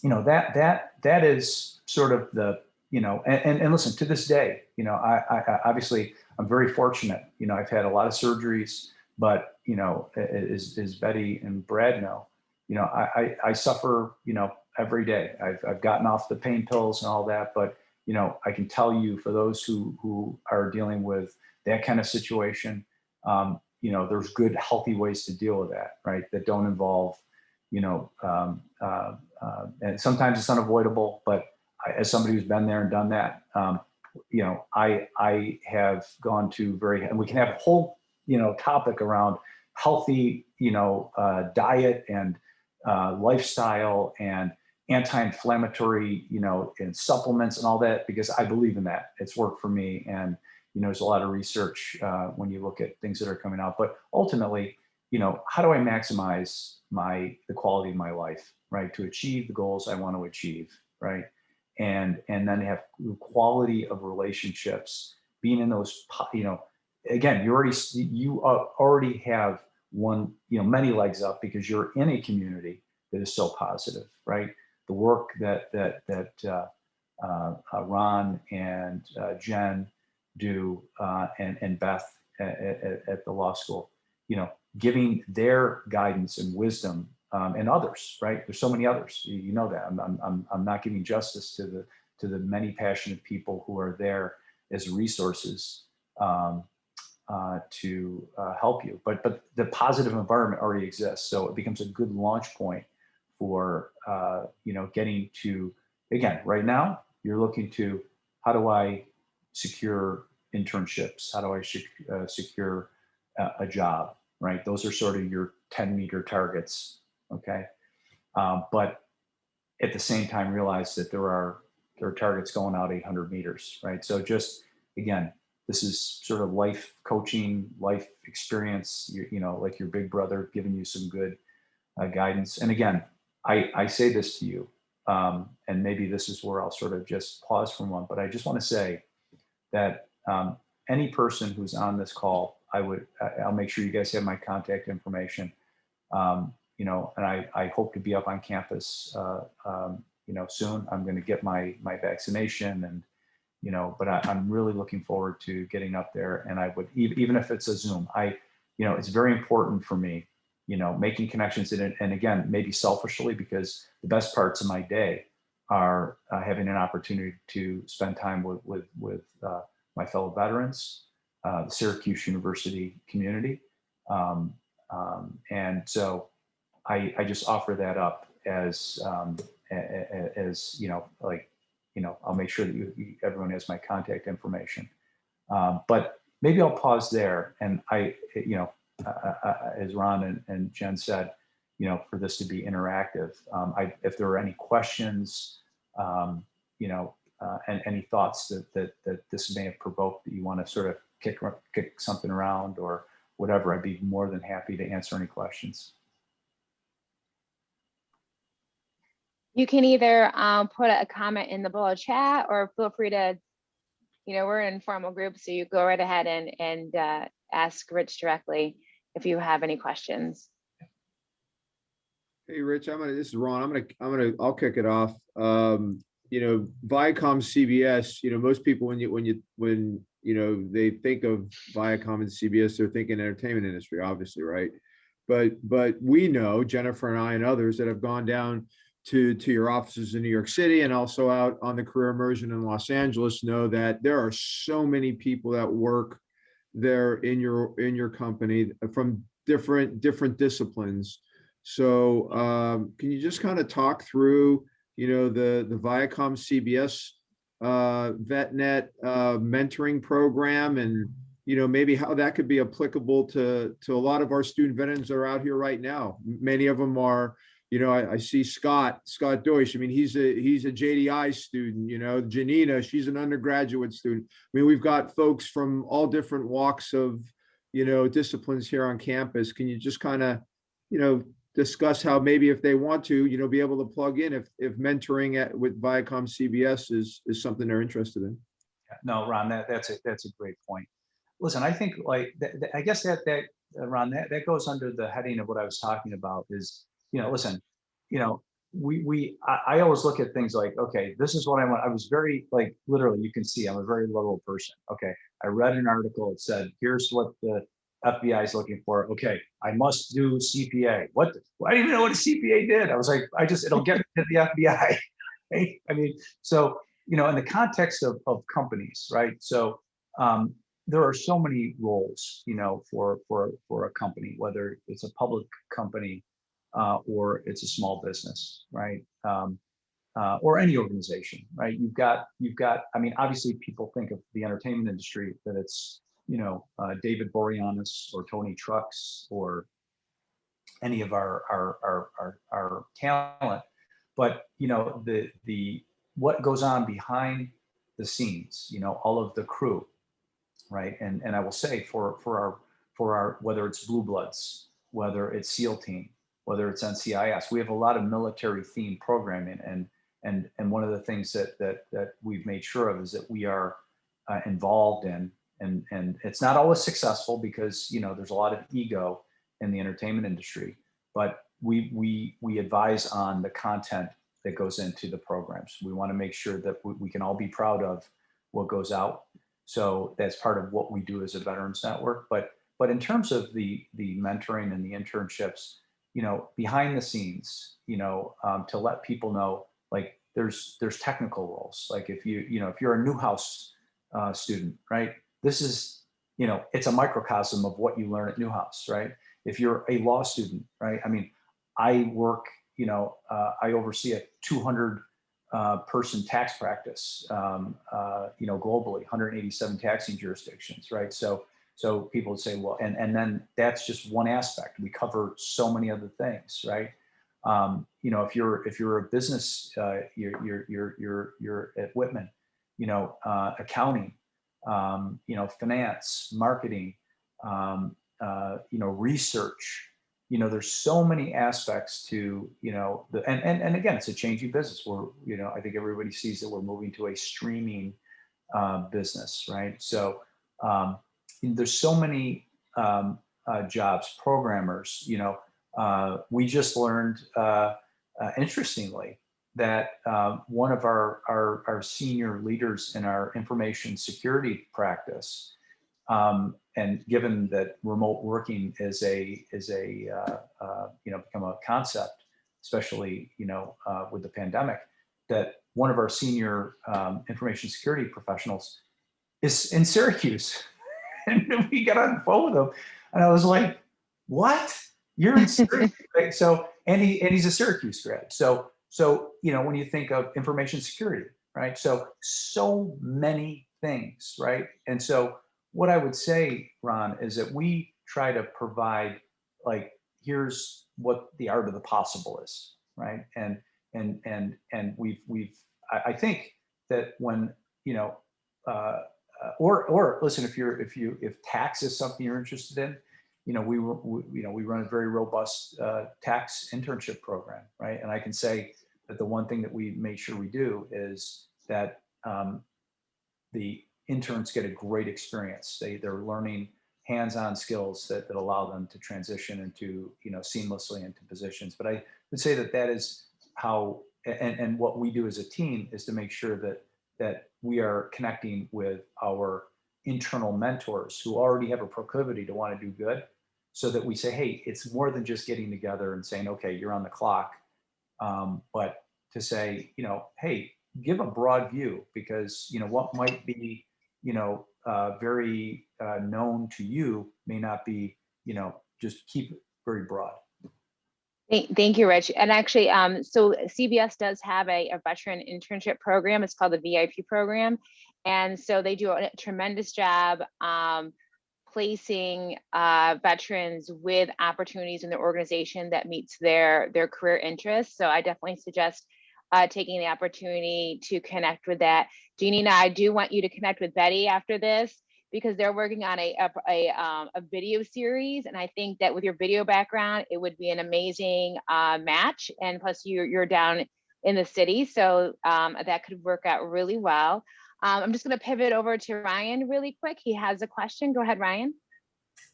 you know, that is sort of the, you know, and listen, to this day, you know, I obviously I'm very fortunate. You know, I've had a lot of surgeries, but, you know, as Betty and Brad know, you know, I suffer, you know, every day. I've gotten off the pain pills and all that, but, you know, I can tell you, for those who are dealing with that kind of situation, you know, there's good, healthy ways to deal with that, right? That don't involve, you know, and sometimes it's unavoidable, but as somebody who's been there and done that, you know, I have gone to and we can have a whole, you know, topic around healthy, you know, diet and lifestyle and anti-inflammatory, you know, and supplements and all that, because I believe in that. It's worked for me. And, you know, there's a lot of research when you look at things that are coming out, but ultimately, you know, how do I maximize the quality of my life, right? To achieve the goals I want to achieve, right? And then have quality of relationships, being in those, you know, again, you already have one, you know, many legs up, because you're in a community that is so positive, right? The work that Ron and Jen do, and Beth at the law school, giving their guidance and wisdom, and others, right? There's so many others, you know that. I'm not giving justice to the many passionate people who are there as resources, to help you. But the positive environment already exists, so it becomes a good launch point for getting to, again, right now you're looking to, how do I secure internships? How do I secure a job? Right? Those are sort of your 10-meter targets. Okay. But at the same time, realize that there are targets going out 800 meters. Right? So just, again, this is sort of life coaching, life experience, like your big brother giving you some good guidance. And again, I say this to you, and maybe this is where I'll sort of just pause for a moment, but I just want to say that any person who's on this call, I'll make sure you guys have my contact information, and I hope to be up on campus, soon. I'm going to get my vaccination, and but I'm really looking forward to getting up there. And I would, even if it's a Zoom, it's very important for me, making connections in it. And again, maybe selfishly, because the best parts of my day are having an opportunity to spend time with my fellow veterans, the Syracuse University community. And so I just offer that up as I'll make sure that everyone has my contact information. But maybe I'll pause there. And as Ron and Jen said, for this to be interactive, if there are any questions, and any thoughts that this may have provoked, that you want to sort of kick something around or whatever, I'd be more than happy to answer any questions. You can either put a comment in the below chat, or feel free to, we're an informal group, so you go right ahead and ask Rich directly if you have any questions. Hey, Rich, this is Ron. I'll kick it off. Viacom CBS, most people, when they think of Viacom and CBS, they're thinking entertainment industry, obviously, right? But we know, Jennifer and I and others that have gone down to your offices in New York City and also out on the career immersion in Los Angeles, know that there are so many people that work there in your company from different disciplines. So can you just kind of talk through, the Viacom CBS VetNet mentoring program, and maybe how that could be applicable to a lot of our student veterans that are out here right now. Many of them are, I see Scott Deutsch. I mean, he's a JDI student. Janina, she's an undergraduate student. I mean, we've got folks from all different walks of, disciplines here on campus. Can you just kind of, discuss how maybe if they want to, be able to plug in if mentoring with Viacom CBS is something they're interested in? No, Ron, that's a great point. Listen, I think I guess that Ron, that goes under the heading of what I was talking about is, listen, I always look at things like, okay, this is what I want. I was very, literally, you can see I'm a very literal person. Okay. I read an article that said, here's what the FBI is looking for. Okay. I must do CPA. What? I didn't even know what a CPA did. I was like, it'll get to the FBI. Right? I mean, so, in the context of companies, right? So, there are so many roles, for a company, whether it's a public company, or it's a small business, right? Or any organization, right? You've got, I mean, obviously people think of the entertainment industry that it's, David Boreanaz or Tony Trucks or any of our talent, but the what goes on behind the scenes, all of the crew, right? And I will say for our whether it's Blue Bloods, whether it's SEAL Team, whether it's NCIS, we have a lot of military themed programming, and one of the things that we've made sure of is that we are involved in, and it's not always successful because there's a lot of ego in the entertainment industry, but we advise on the content that goes into the programs. We want to make sure that we can all be proud of what goes out. So that's part of what we do as a veterans network. But in terms of the mentoring and the internships, behind the scenes, to let people know, like there's technical roles. Like if you're a Newhouse student, right? This is, it's a microcosm of what you learn at Newhouse, right? If you're a law student, right? I mean, I work, I oversee a 200 person tax practice, globally, 187 taxing jurisdictions, right? So people would say, well, and then that's just one aspect. We cover so many other things, right? If you're a business, you're at Whitman, accounting, finance, marketing, research. There's so many aspects to, and again, it's a changing business. I think everybody sees that we're moving to a streaming business, right? So there's so many jobs, programmers. We just learned, interestingly, that one of our senior leaders in our information security practice, and given that remote working is become a concept, especially with the pandemic, that one of our senior information security professionals is in Syracuse. And we got on the phone with him, and I was like, "What? You're in Syracuse?" Right? So, and he's a Syracuse grad. So when you think of information security, right? So many things, right? And so what I would say, Ron, is that we try to provide, like, here's what the art of the possible is, right? And I think that when or listen, if tax is something you're interested in, we run a very robust tax internship program, right? And I can say that the one thing that we made sure we do is that the interns get a great experience. They're learning hands-on skills that allow them to transition into, seamlessly into positions. But I would say that is how, and what we do as a team is to make sure that we are connecting with our internal mentors who already have a proclivity to want to do good, so that we say, hey, it's more than just getting together and saying, okay, you're on the clock, but to say, hey, give a broad view, because what might be very known to you may not be, just keep it very broad. Thank you, Rich. And actually, so CBS does have a veteran internship program. It's called the VIP program. And so they do a tremendous job placing veterans with opportunities in their organization that meets their career interests. So I definitely suggest taking the opportunity to connect with that. Jeannie, I do want you to connect with Betty after this, because they're working on a video series. And I think that with your video background, it would be an amazing match. And plus you're down in the city, so that could work out really well. I'm just gonna pivot over to Ryan really quick. He has a question. Go ahead, Ryan.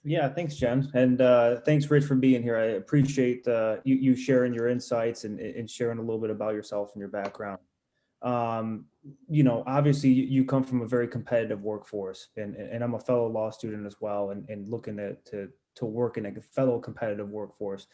Yeah, thanks, Jen. And thanks, Rich, for being here. I appreciate you sharing your insights and sharing a little bit about yourself and your background. Obviously you come from a very competitive workforce, and I'm a fellow law student as well, and looking to work in a fellow competitive workforce.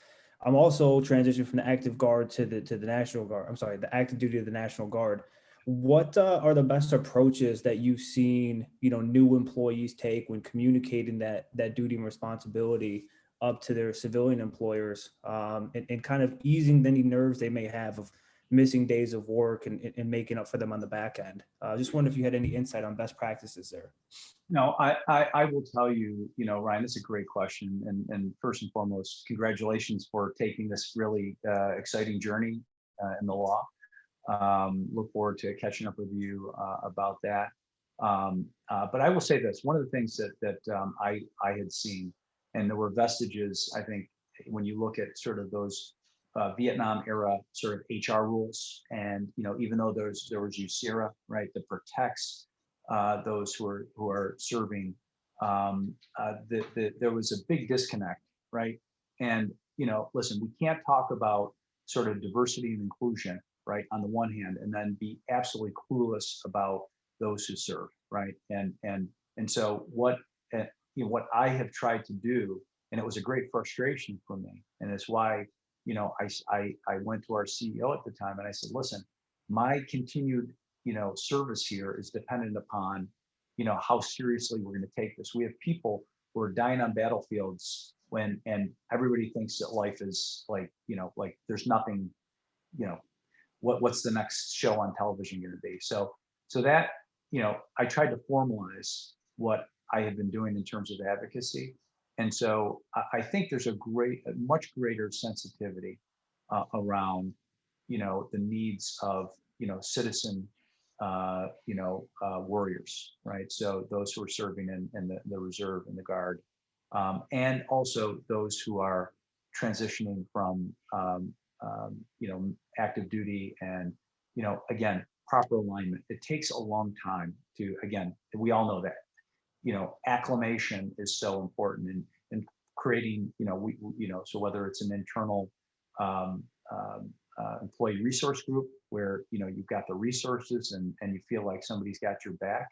I'm also transitioned from the active guard to the National Guard. I'm sorry, the active duty of the National Guard. What are the best approaches that you've seen, new employees take when communicating that duty and responsibility up to their civilian employers, and kind of easing any nerves they may have of missing days of work and making up for them on the back end? Just wonder if you had any insight on best practices there. No, I will tell you, Ryan, it's a great question. And first and foremost, congratulations for taking this really exciting journey in the law. Look forward to catching up with you about that. But I will say this, one of the things that I had seen, and there were vestiges, I think, when you look at sort of those Vietnam era sort of HR rules, and even though there was USERA, right, that protects those who are serving, there was a big disconnect, right? And listen, we can't talk about sort of diversity and inclusion, right, on the one hand, and then be absolutely clueless about those who serve, right? And so what, what I have tried to do, and it was a great frustration for me, and it's why, I went to our CEO at the time and I said, listen, my continued, service here is dependent upon, how seriously we're going to take this. We have people who are dying on battlefields and everybody thinks that life is like, like there's nothing, what's the next show on television going to be? So that, I tried to formalize what I had been doing in terms of advocacy. And so I think there's a much greater sensitivity around, the needs of, citizen, warriors, right? So those who are serving in the reserve and the guard, and also those who are transitioning from, active duty and, again, proper alignment. It takes a long time to, again, we all know that, acclimation is so important in creating, so whether it's an internal employee resource group where, you've got the resources and you feel like somebody's got your back.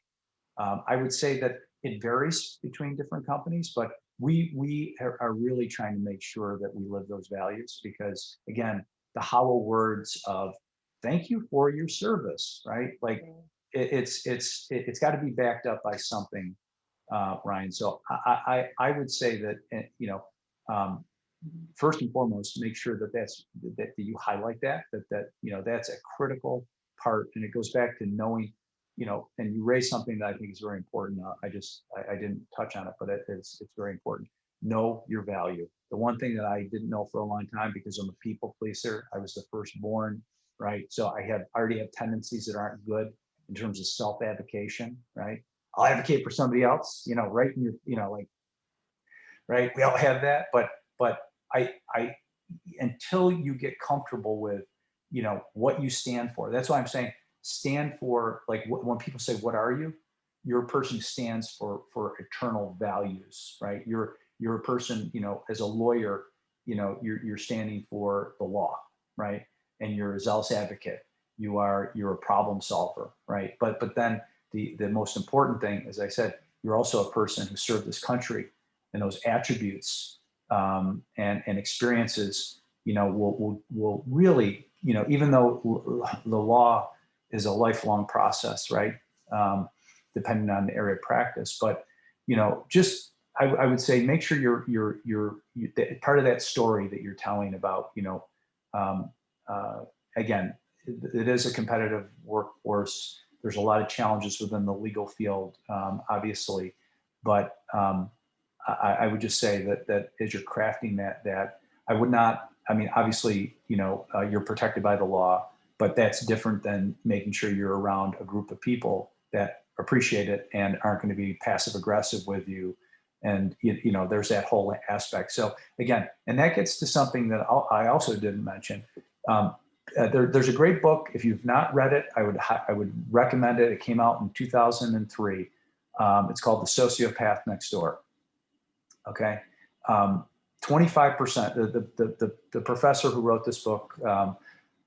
I would say that it varies between different companies, but we are really trying to make sure that we live those values because, again, the hollow words of thank you for your service, right? Like it's got to be backed up by something, Ryan. So I would say that, first and foremost, make sure that you highlight that that's a critical part, and it goes back to knowing, and you raise something that I think is very important. I didn't touch on it, but it's very important. Know your value. The one thing that I didn't know for a long time, because I'm a people pleaser, I was the firstborn, right? So I already have tendencies that aren't good in terms of self-advocation, right? I'll advocate for somebody else, right in your, right? We all have that, but I until you get comfortable with, what you stand for. That's why I'm saying stand for, like when people say, what are you? You're a person who stands for eternal values, right? You're a person, as a lawyer, you're standing for the law, right? And you're a zealous advocate. You're a problem solver, right? But then the most important thing, as I said, you're also a person who served this country, and those attributes and experiences, will really, even though the law is a lifelong process, right? Depending on the area of practice, but just I would say make sure you're part of that story that you're telling about. Again, it is a competitive workforce. There's a lot of challenges within the legal field, obviously, but I would just say that as you're crafting that I would not. I mean, obviously, you're protected by the law, but that's different than making sure you're around a group of people that appreciate it and aren't going to be passive aggressive with you. And, there's that whole aspect. So again, and that gets to something that I also didn't mention. There's a great book. If you've not read it, I would recommend it. It came out in 2003. It's called The Sociopath Next Door. Okay. 25%, the professor who wrote this book,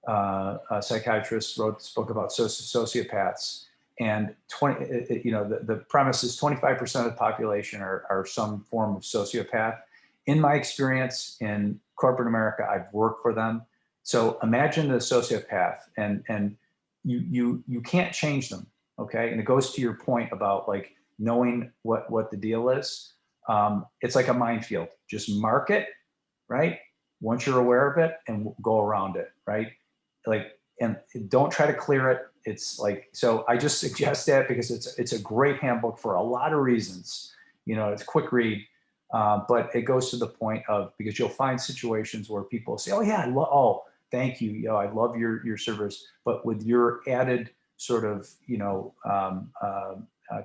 a psychiatrist, wrote this book about sociopaths, and the premise is 25% of the population are some form of sociopath. In my experience in corporate America, I've worked for them. So imagine the sociopath, and you can't change them, okay? And it goes to your point about like knowing what the deal is. It's like a minefield. Just mark it, right? Once you're aware of it, and go around it, right? Like, and don't try to clear it. It's like, so I just suggest that because it's a great handbook for a lot of reasons. It's a quick read, but it goes to the point of, because you'll find situations where people say, oh yeah, thank you. I love your service. But with your added sort of,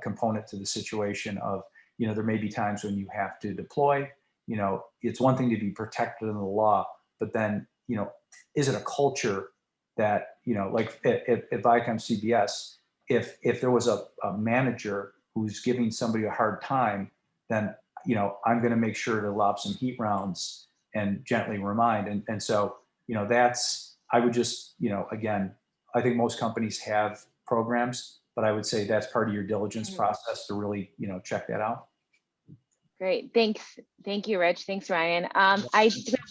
component to the situation of, there may be times when you have to deploy, it's one thing to be protected in the law, but then, is it a culture that, like at Viacom CBS, if there was a manager who's giving somebody a hard time, then, I'm going to make sure to lob some heat rounds and gently remind. And so, I would just, again, I think most companies have programs, I would say that's part of your diligence Mhm. process to really, check that out. Great, thanks. Thank you, Rich. Thanks, Ryan.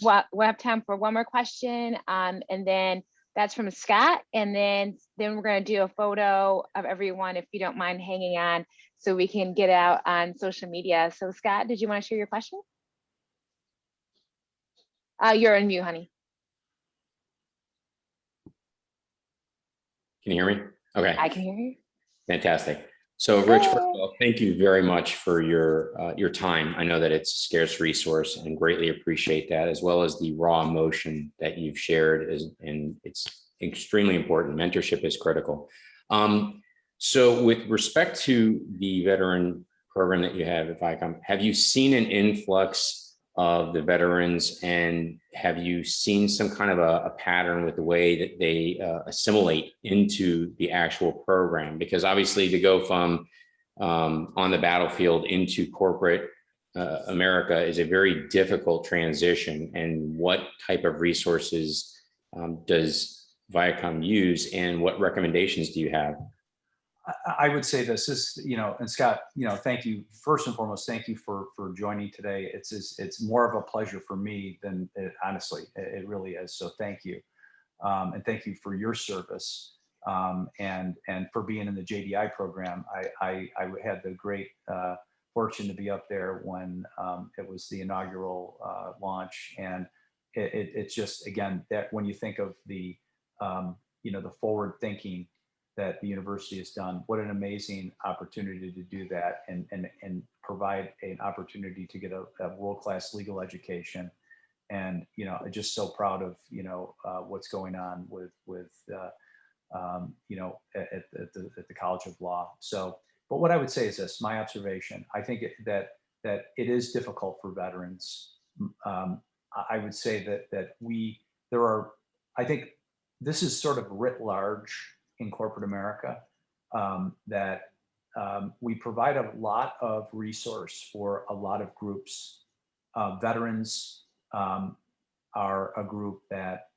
We'll have time for one more question, and then that's from Scott, and then we're gonna do a photo of everyone, if you don't mind hanging on, so we can get out on social media. So Scott, did you want to share your question? You're on mute, honey. Can you hear me? Okay, I can hear you. fantastic. So Rich, first of Yay. all, thank you very much for your time. I know that it's a scarce resource and greatly appreciate that, as well as the raw emotion that you've shared, and it's extremely important. Mentorship is critical. So with respect to the veteran program that you have at Viacom, have you seen an influx of the veterans, and have you seen some kind of a pattern with the way that they assimilate into the actual program? Because obviously to go from on the battlefield into corporate America is a very difficult transition. And what type of resources does Viacom use, and what recommendations do you have? I would say this is, and Scott, thank you. First and foremost, thank you for joining today. It's more of a pleasure for me than honestly, it really is. So thank you. And thank you for your service, and for being in the JDI program. I had the great fortune to be up there when it was the inaugural launch. And it's just, again, that when you think of the, the forward thinking that the university has done, what an amazing opportunity to do that, and provide an opportunity to get a world-class legal education. And, I'm just so proud of, what's going on with at the College of Law. So, but what I would say is this, my observation, I think that it is difficult for veterans. I would say that I think this is sort of writ large in corporate America, that we provide a lot of resource for a lot of groups. Veterans are a group that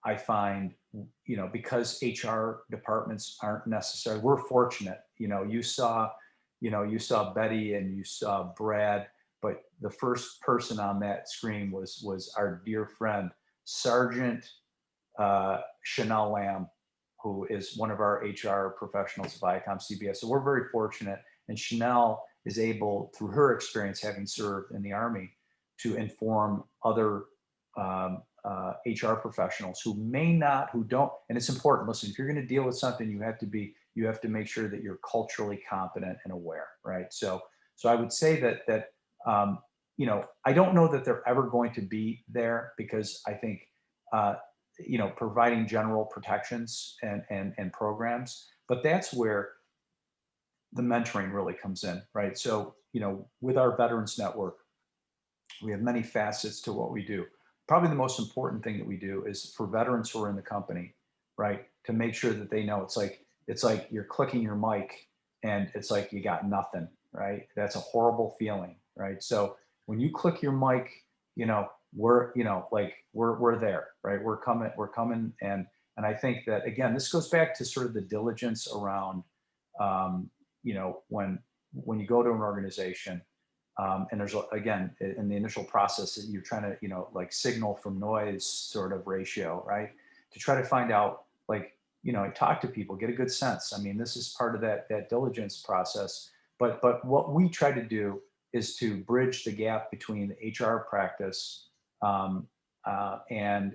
I find, because HR departments aren't necessary. We're fortunate, you saw Betty and you saw Brad, but the first person on that screen was our dear friend, Sergeant Chanel Lamb, who is one of our HR professionals at Viacom CBS. So we're very fortunate. And Chanel is able, through her experience having served in the Army, to inform other HR professionals who don't, and it's important. Listen, if you're going to deal with something, you have to make sure that you're culturally competent and aware, right? So I would say that I don't know that they're ever going to be there, because I think, providing general protections and programs, but that's where the mentoring really comes in, right? So, with our Veterans Network, we have many facets to what we do. Probably the most important thing that we do is for veterans who are in the company, right? To make sure that they know it's like you're clicking your mic and it's like you got nothing, right? That's a horrible feeling, right? So when you click your mic, we're there, right? We're coming. And I think that, again, this goes back to sort of the diligence around, when you go to an organization, and there's, again, in the initial process, you're trying to, signal from noise sort of ratio, right? To try to find out, talk to people, get a good sense. I mean, this is part of that diligence process. But what we try to do is to bridge the gap between the HR practice and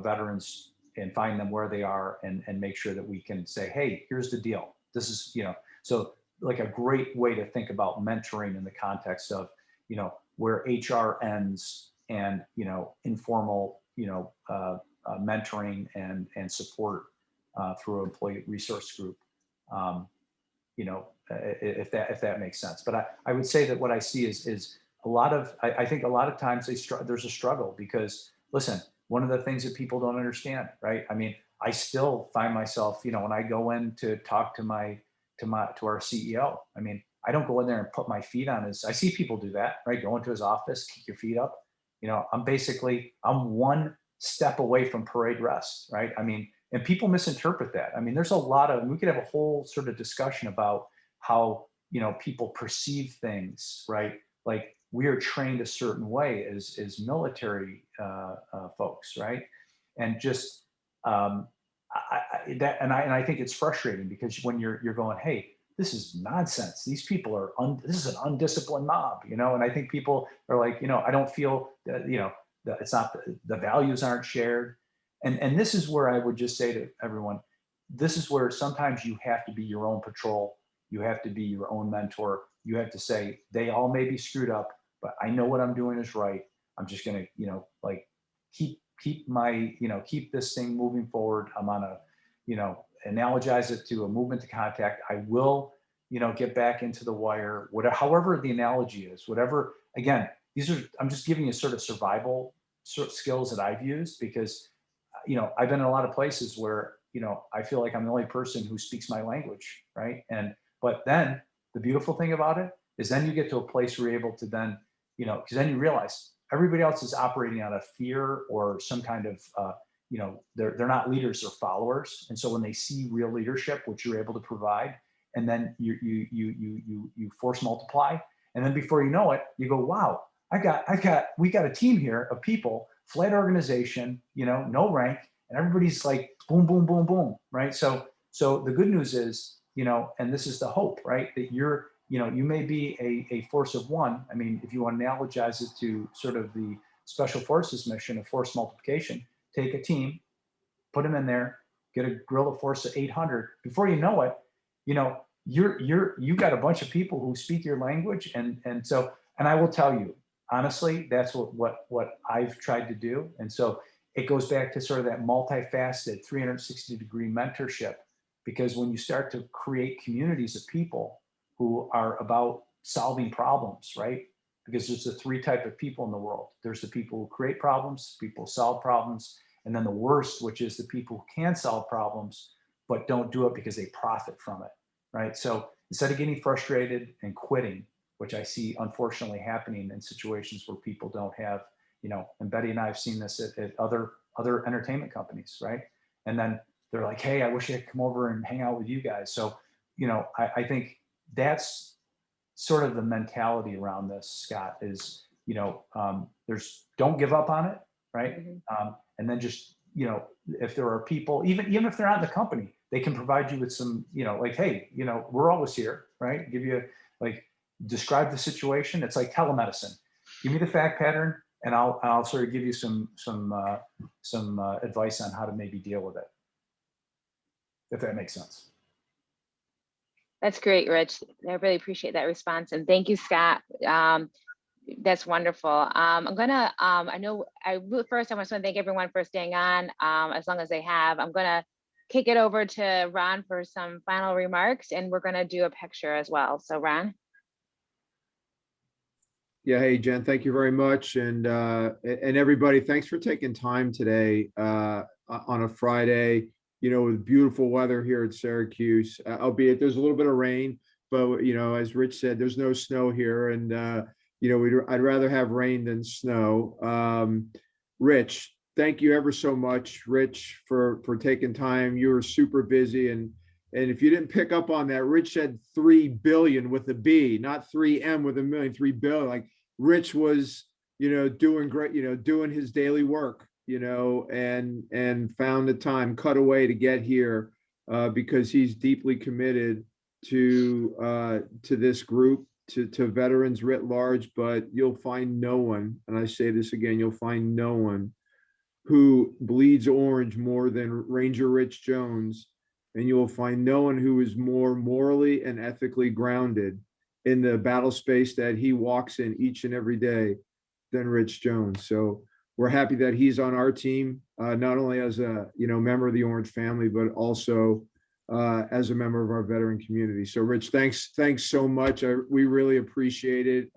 veterans, and find them where they are, and make sure that we can say, hey, here's the deal. This is, so like a great way to think about mentoring in the context of, where HR ends and, informal, mentoring and support through an employee resource group, if that makes sense. But I would say that what I see is a lot of, I think a lot of times there's a struggle, because listen, one of the things that people don't understand, right? I mean, I still find myself, when I go in to talk to our CEO, I mean, I don't go in there and put my feet on his, I see people do that, right? Go into his office, kick your feet up. I'm one step away from parade rest, right? I mean, And people misinterpret that. I mean, there's a lot of, we could have a whole sort of discussion about how, you know, people perceive things, right? Like we are trained a certain way as military folks, right? And just I think it's frustrating because when you're going, hey, this is nonsense. These people are this is an undisciplined mob, you know. And I think people are like, you know, I don't feel that, you know, that it's not the values aren't shared. And this is where I would just say to everyone, this is where sometimes you have to be your own patrol. You have to be your own mentor. You have to say, they all may be screwed up, but I know what I'm doing is right. I'm just going to, you know, like keep my, you know, keep this thing moving forward. I'm on a, you know, analogize it to a movement to contact. I will, you know, get back into the wire, whatever, however the analogy is, whatever. Again, these are, I'm just giving you sort of survival sort of skills that I've used because, you know, I've been in a lot of places where, you know, I feel like I'm the only person who speaks my language, right? But then the beautiful thing about it is then you get to a place where you're able to then, you know, because then you realize everybody else is operating out of fear or some kind of, you know, they're not leaders or followers. And so when they see real leadership, which you're able to provide, and then you force multiply, and then before you know it, you go, wow, we got a team here of people, flat organization, you know, no rank, and everybody's like boom, boom, boom, boom, right? So the good news is, you know, and this is the hope, right? That you're, you know, you may be a force of one. I mean, if you want to analogize it to sort of the special forces mission of force multiplication, take a team, put them in there, get a guerrilla force of 800. Before you know it, you know, you got a bunch of people who speak your language. And I will tell you, honestly, that's what I've tried to do. And so it goes back to sort of that multifaceted 360-degree mentorship, because when you start to create communities of people who are about solving problems, right? Because there's the three type of people in the world. There's the people who create problems, people who solve problems, and then the worst, which is the people who can solve problems, but don't do it because they profit from it, right? So instead of getting frustrated and quitting, which I see unfortunately happening in situations where people don't have, you know, and Betty and I have seen this at other entertainment companies, right? And then they're like, hey, I wish I could come over and hang out with you guys. So, you know, I think that's sort of the mentality around this, Scott, is, you know, don't give up on it, right? Mm-hmm. And then just, you know, if there are people, even if they're not in the company, they can provide you with some, you know, like, hey, you know, we're always here, right? Give you like, describe the situation. It's like telemedicine. Give me the fact pattern, and I'll sort of give you some advice on how to maybe deal with it, if that makes sense. That's great, Rich. I really appreciate that response. And thank you, Scott. That's wonderful. I'm gonna, first I want to thank everyone for staying on as long as they have. I'm gonna kick it over to Ron for some final remarks, and we're gonna do a picture as well. So Ron. Yeah, hey, Jen, thank you very much. And everybody, thanks for taking time today on a Friday, you know, with beautiful weather here at Syracuse, albeit there's a little bit of rain, but, you know, as Rich said, there's no snow here. And, you know, I'd rather have rain than snow. Rich, thank you ever so much, Rich, for taking time. You were super busy. And if you didn't pick up on that, Rich said 3 billion with a B, not 3M with a million, 3 billion. Like Rich was, you know, doing great, you know, doing his daily work, you know, and found the time, cut away to get here because he's deeply committed to this group, to veterans writ large. But you'll find no one, and I say this again, you'll find no one who bleeds orange more than Ranger Rich Jones. And you will find no one who is more morally and ethically grounded in the battle space that he walks in each and every day than Rich Jones. So we're happy that he's on our team, not only as a, you know, member of the Orange family, but also as a member of our veteran community. So Rich, thanks so much. We really appreciate it.